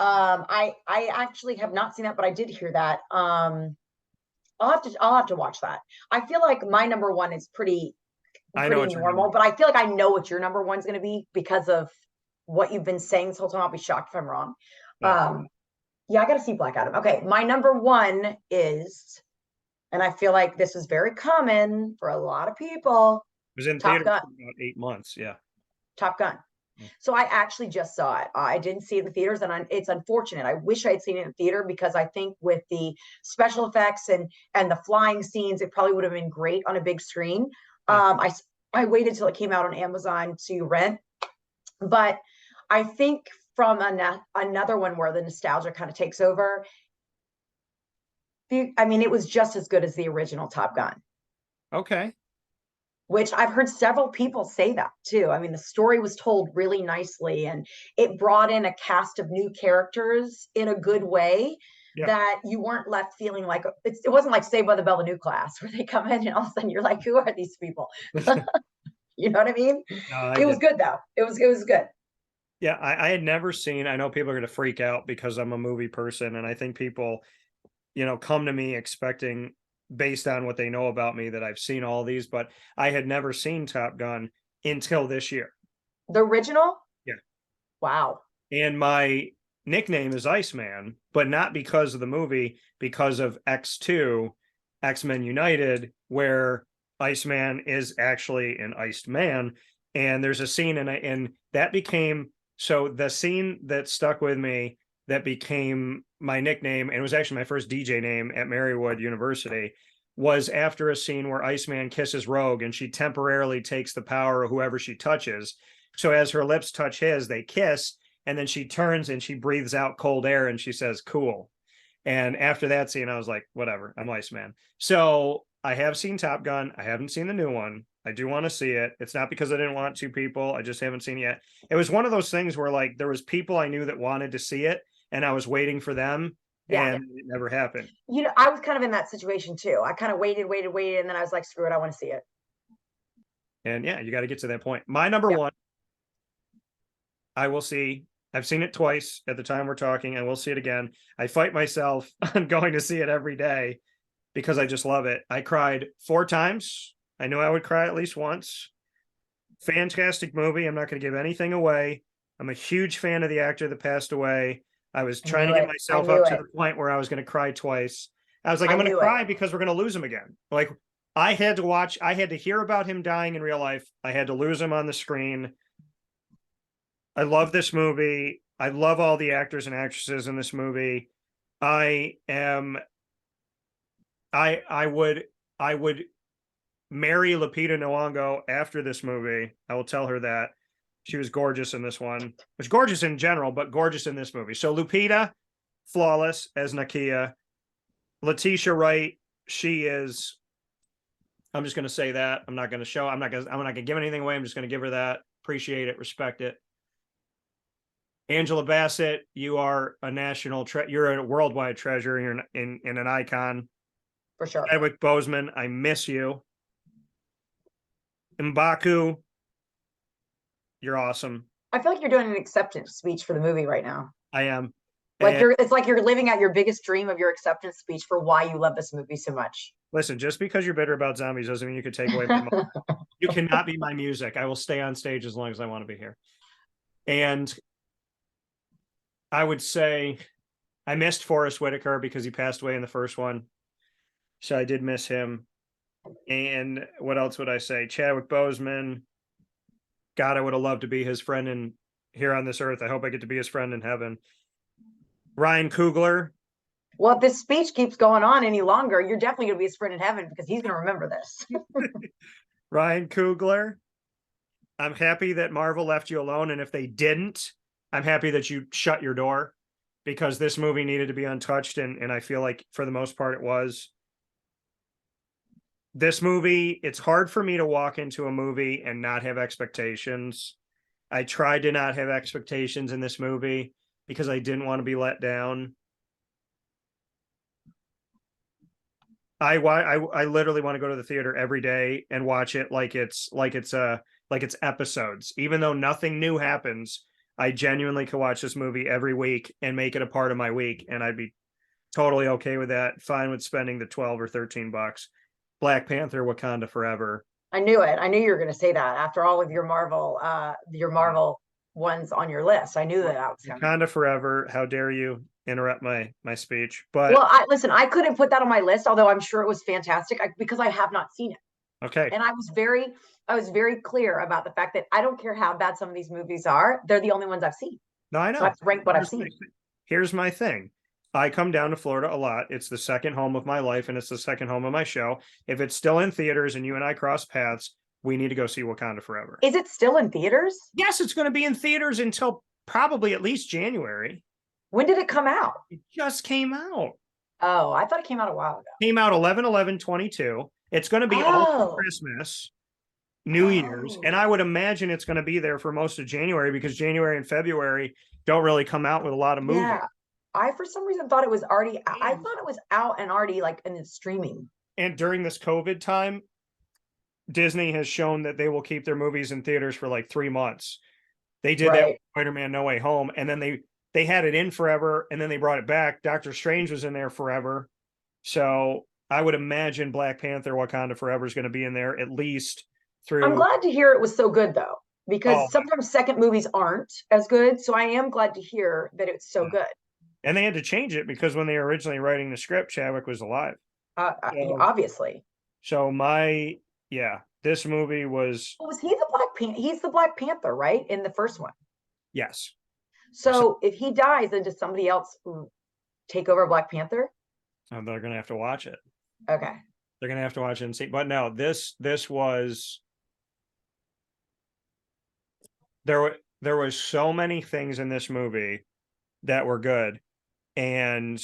I actually have not seen that, but I did hear that. I'll have to watch that. I feel like my number 1 is pretty normal, but I feel like I know what your number 1's going to be because of what you've been saying this whole time. I'll be shocked if I'm wrong. Yeah, I got to see Black Adam. Okay, my number 1 is, and I feel like this is very common for a lot of people. It was in theater for about 8 months. Yeah. Top Gun. So I actually just saw it. I didn't see it in the theaters, and it's unfortunate. I wish I had seen it in the theater, because I think with the special effects and the flying scenes, it probably would have been great on a big screen. Yeah. I waited till it came out on Amazon to rent, but I think from another one where the nostalgia kind of takes over, I mean, it was just as good as the original Top Gun. Okay. Which I've heard several people say that too. I mean, the story was told really nicely, and it brought in a cast of new characters in a good way. Yeah. That you weren't left feeling like it wasn't like Saved by the Bell, the new class, where they come in and all of a sudden you're like, who are these people? You know what I mean? No, it was good though. It was good. Yeah, I had never seen, I know people are going to freak out because I'm a movie person, and I think people, come to me expecting, based on what they know about me, that I've seen all these, but I had never seen Top Gun until this year. The original? Yeah. Wow. And my nickname is Iceman, but not because of the movie, because of X2, X-Men United, where Iceman is actually an iced man. And there's a scene, and that became, so the scene that stuck with me, that became my nickname, and it was actually my first DJ name at Marywood University, was after a scene where Iceman kisses Rogue, and she temporarily takes the power of whoever she touches. So as her lips touch his, they kiss, and then she turns and she breathes out cold air, and she says, cool. And after that scene, I was like, whatever, I'm Iceman. So I have seen Top Gun. I haven't seen the new one. I do want to see it. It's not because I didn't want to, people. I just haven't seen it yet. It was one of those things where, like, there was people I knew that wanted to see it, and I was waiting for them, and it never happened. I was kind of in that situation too. I kind of waited, and then I was like, screw it, I want to see it. And yeah, you got to get to that point. My number 1, I will see. I've seen it twice at the time we're talking. I will see it again. I fight myself on going to see it every day because I just love it. I cried 4 times. I knew I would cry at least once. Fantastic movie. I'm not going to give anything away. I'm a huge fan of the actor that passed away. I was trying to get myself up to the point where I was going to cry twice. I was like, I'm going to cry because we're going to lose him again. Like, I had to hear about him dying in real life. I had to lose him on the screen. I love this movie. I love all the actors and actresses in this movie. I am I would marry Lupita Nyong'o after this movie. I will tell her that. She was gorgeous in this one. Was gorgeous in general, but gorgeous in this movie. So Lupita, flawless as Nakia. Letitia Wright, she is. I'm just going to say that. I'm not going to show. I'm not going to give anything away. I'm just going to give her that. Appreciate it. Respect it. Angela Bassett, you are a national. You're a worldwide treasure. You're in an icon. For sure. Chadwick Boseman, I miss you. M'Baku, you're awesome. I feel like you're doing an acceptance speech for the movie right now. I am. Like it's like you're living out your biggest dream of your acceptance speech for why you love this movie so much. Listen, just because you're bitter about zombies doesn't mean you could take away my moment. You cannot be my music. I will stay on stage as long as I want to be here. And I would say I missed Forrest Whitaker because he passed away in the first one. So I did miss him. And what else would I say? Chadwick Boseman. God, I would have loved to be his friend in here on this earth. I hope I get to be his friend in heaven. Ryan Coogler. Well, if this speech keeps going on any longer, you're definitely going to be his friend in heaven because he's going to remember this. Ryan Coogler. I'm happy that Marvel left you alone. And if they didn't, I'm happy that you shut your door because this movie needed to be untouched. And I feel like for the most part, it was. This movie, it's hard for me to walk into a movie and not have expectations. I tried to not have expectations in this movie because I didn't want to be let down. I literally want to go to the theater every day and watch it like it's episodes. Even though nothing new happens, I genuinely could watch this movie every week and make it a part of my week, and I'd be totally okay with that. Fine with spending the $12 or $13. Black Panther, Wakanda Forever. I knew it. I knew you were going to say that after all of your Marvel ones on your list. I knew that was coming. Wakanda Forever. How dare you interrupt my speech? But well, listen, I couldn't put that on my list, although I'm sure it was fantastic because I have not seen it. Okay. And I was very clear about the fact that I don't care how bad some of these movies are. They're the only ones I've seen. No, I know. So I have to rank what I've seen. Here's my thing. I come down to Florida a lot. It's the second home of my life, and it's the second home of my show. If it's still in theaters and you and I cross paths, we need to go see Wakanda Forever. Is it still in theaters? Yes, it's going to be in theaters until probably at least January. When did it come out? It just came out. Oh, I thought it came out a while ago. Came out 11/11/22. It's going to be all for Christmas, New Year's, and I would imagine it's going to be there for most of January because January and February don't really come out with a lot of movies. Yeah. I, for some reason, thought it was already, I thought it was out and already like in the streaming. And during this COVID time, Disney has shown that they will keep their movies in theaters for like 3 months. They did that with Spider-Man No Way Home, and then they had it in forever, and then they brought it back. Doctor Strange was in there forever. So I would imagine Black Panther Wakanda Forever is going to be in there at least through. I'm glad to hear it was so good, though, because sometimes second movies aren't as good. So I am glad to hear that it's so good. And they had to change it because when they were originally writing the script, Chadwick was alive. Obviously. So this movie was. Was he the Black Panther? He's the Black Panther, right? In the first one. Yes. So if he dies, then does somebody else take over Black Panther? They're going to have to watch it. Okay. They're going to have to watch it and see. But no, this was. There was so many things in this movie that were good. And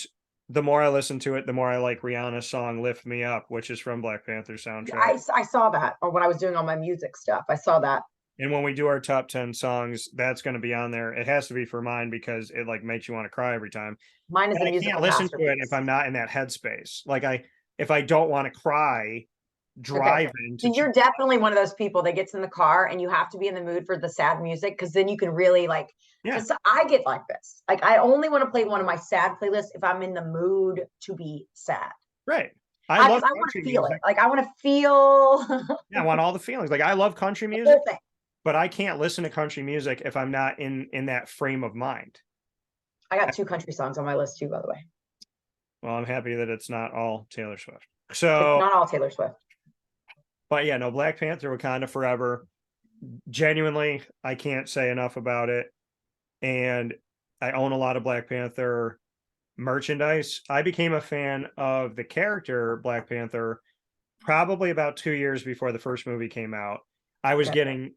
the more I listen to it, the more I like Rihanna's song Lift Me Up, which is from Black Panther soundtrack. I saw that when I was doing all my music stuff. I saw that. And when we do our top 10 songs, that's going to be on there. It has to be for mine because it like makes you want to cry every time. Mine is a musical. I can't listen to it if I'm not in that headspace. Like if I don't want to cry driving. So you're definitely one of those people that gets in the car and you have to be in the mood for the sad music because then you can really like. Yeah. I get like this. Like I only want to play one of my sad playlists if I'm in the mood to be sad. Right. I want to feel it. Like I want to feel. Yeah, I want all the feelings. Like I love country music, but I can't listen to country music if I'm not in that frame of mind. I got 2 country songs on my list too, by the way. Well, I'm happy that it's not all Taylor Swift. So it's not all Taylor Swift. But yeah, no, Black Panther Wakanda Forever. Genuinely, I can't say enough about it. and I own a lot of Black Panther merchandise. I became a fan of the character Black Panther probably about 2 years before the first movie came out. I was Okay. getting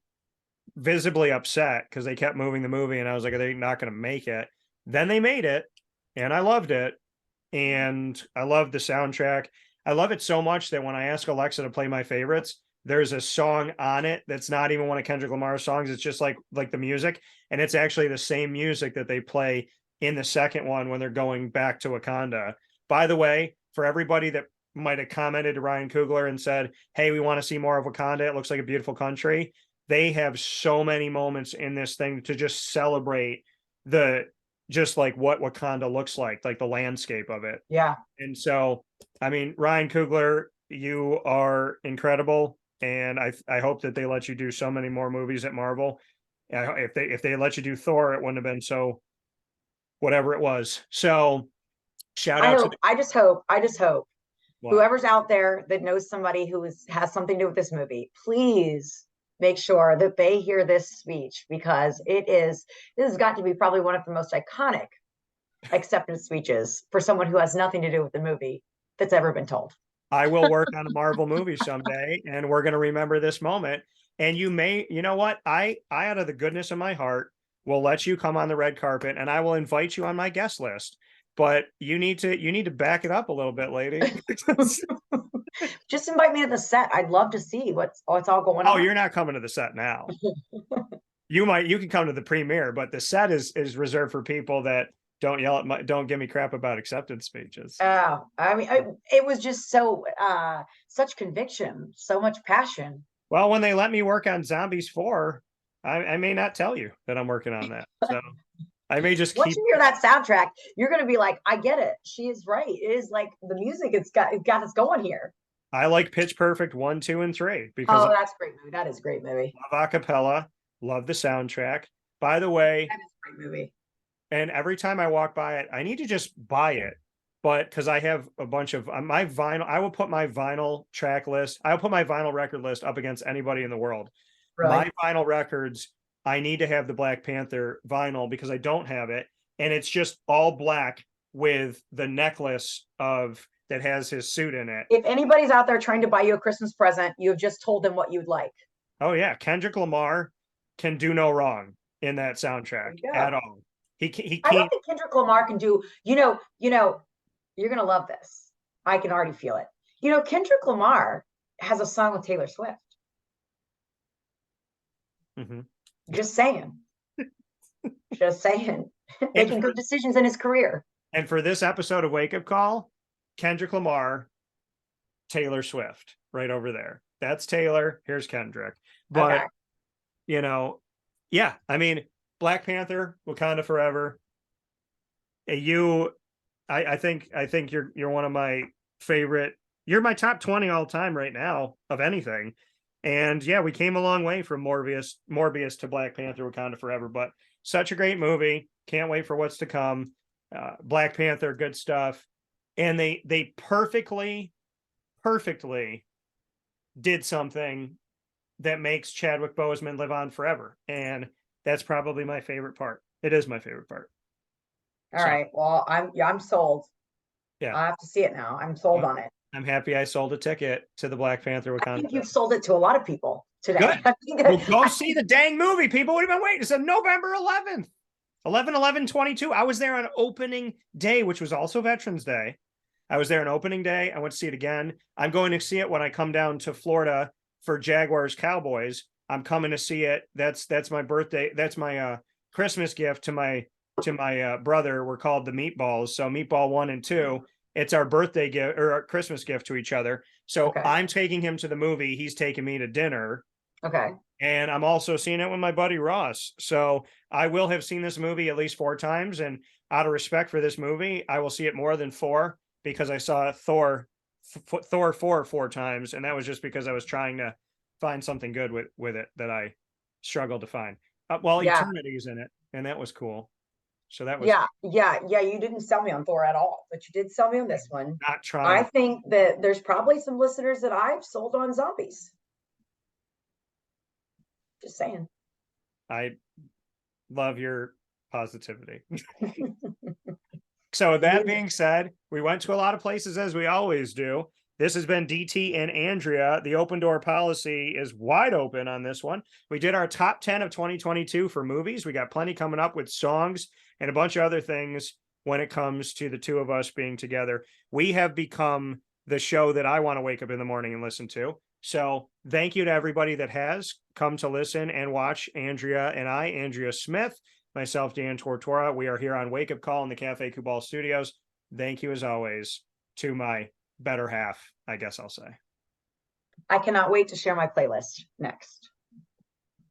visibly upset because they kept moving the movie, and I was like, are they not going to make it? Then they made it, and I loved it, and I love the soundtrack. I love it so much that when I ask Alexa to play my favorites, there's a song on it that's not even one of Kendrick Lamar's songs. It's just like the music, and it's actually the same music that they play in the second one when they're going back to Wakanda. By the way, for everybody that might have commented to Ryan Coogler and said, "Hey, we want to see more of Wakanda. It looks like a beautiful country." They have so many moments in this thing to just celebrate the just like what Wakanda looks like the landscape of it. Yeah. And so, I mean, Ryan Coogler, you are incredible, and I hope that they let you do so many more movies at Marvel. If they let you do Thor, it wouldn't have been so whatever it was. So, shout out to I just hope what? whoever's out there that knows somebody who has something to do with this movie, please make sure that they hear this speech, because this has got to be probably one of the most iconic acceptance speeches for someone who has nothing to do with the movie that's ever been told. I will work on a Marvel movie someday, and we're going to remember this moment. And you know what? Out of the goodness of my heart, will let you come on the red carpet, and I will invite you on my guest list. But you need to back it up a little bit, lady. Just invite me to the set. I'd love to see what's all going Oh, on. you're not coming to the set now. You can come to the premiere, but the set is reserved for people that don't give me crap about acceptance speeches. Oh, I mean, it was just such conviction, so much passion. Well, when they let me work on Zombies 4, I may not tell you that I'm working on that. So I may just Once keep. you hear that soundtrack, you're going to be like, I get it. She is right. It is like the music. It got us going here. I like Pitch Perfect 1, 2, and 3 because Oh, that's a great movie. That is a great movie. I love acapella, love the soundtrack. By the way, That is a great movie. and every time I walk by it, I need to just buy it. But because I have a bunch of my vinyl, I will put my vinyl track list, I'll put my vinyl record list up against anybody in the world. Really? My vinyl records, I need to have the Black Panther vinyl because I don't have it. And it's just all black with the necklace that has his suit in it. If anybody's out there trying to buy you a Christmas present, you have just told them what you'd like. Oh yeah, Kendrick Lamar can do no wrong in that soundtrack at all. He I don't can't. think Kendrick Lamar can do, you're going to love this. I can already feel it. Kendrick Lamar has a song with Taylor Swift. Mm-hmm. Just saying. Just saying. Making good decisions in his career. And for this episode of Wake Up Call, Kendrick Lamar, Taylor Swift, right over there. That's Taylor. Here's Kendrick. But, Okay. Yeah, I mean, Black Panther, Wakanda Forever. I think you're one of my favorite. You're my top 20 all time right now of anything. And yeah, we came a long way from Morbius to Black Panther, Wakanda Forever, but such a great movie. Can't wait for what's to come. Black Panther, good stuff. And they perfectly did something that makes Chadwick Boseman live on forever. And that's probably my favorite part. It is my favorite part. All right. Well, I'm sold. Yeah. I have to see it now. I'm sold on it. I'm happy I sold a ticket to the Black Panther Wakanda. I think you've sold it to a lot of people today. Good. Well, go see the dang movie, people. What have you been waiting? It's on November 11th. 11/11/22. I was there on opening day, which was also Veterans Day. I was there on opening day. I went to see it again. I'm going to see it when I come down to Florida for Jaguars Cowboys. I'm coming to see it. That's my birthday. That's my Christmas gift to my brother. We're called the Meatballs. So Meatball 1 and 2. It's our birthday gift or our Christmas gift to each other. So okay. I'm taking him to the movie. He's taking me to dinner. Okay. And I'm also seeing it with my buddy Ross. So I will have seen this movie at least 4 times. And out of respect for this movie, I will see it more than 4 because I saw Thor 4 times. And that was just because I was trying to find something good with it that I struggled to find. Eternity's in it. And that was cool. So that was yeah. You didn't sell me on Thor at all, but you did sell me on this one. Not trying. I think that there's probably some listeners that I've sold on zombies. Just saying. I love your positivity. So that being said, we went to a lot of places as we always do. This has been DT and Andrea. The open door policy is wide open on this one. We did our top 10 of 2022 for movies. We got plenty coming up with songs and a bunch of other things when it comes to the two of us being together. We have become the show that I want to wake up in the morning and listen to. So thank you to everybody that has come to listen and watch Andrea and I, Andrea Smith, myself, Dan Tortora. We are here on Wake Up Call in the Cafe Kubal Studios. Thank you as always to my better half, I guess I'll say. I cannot wait to share my playlist next.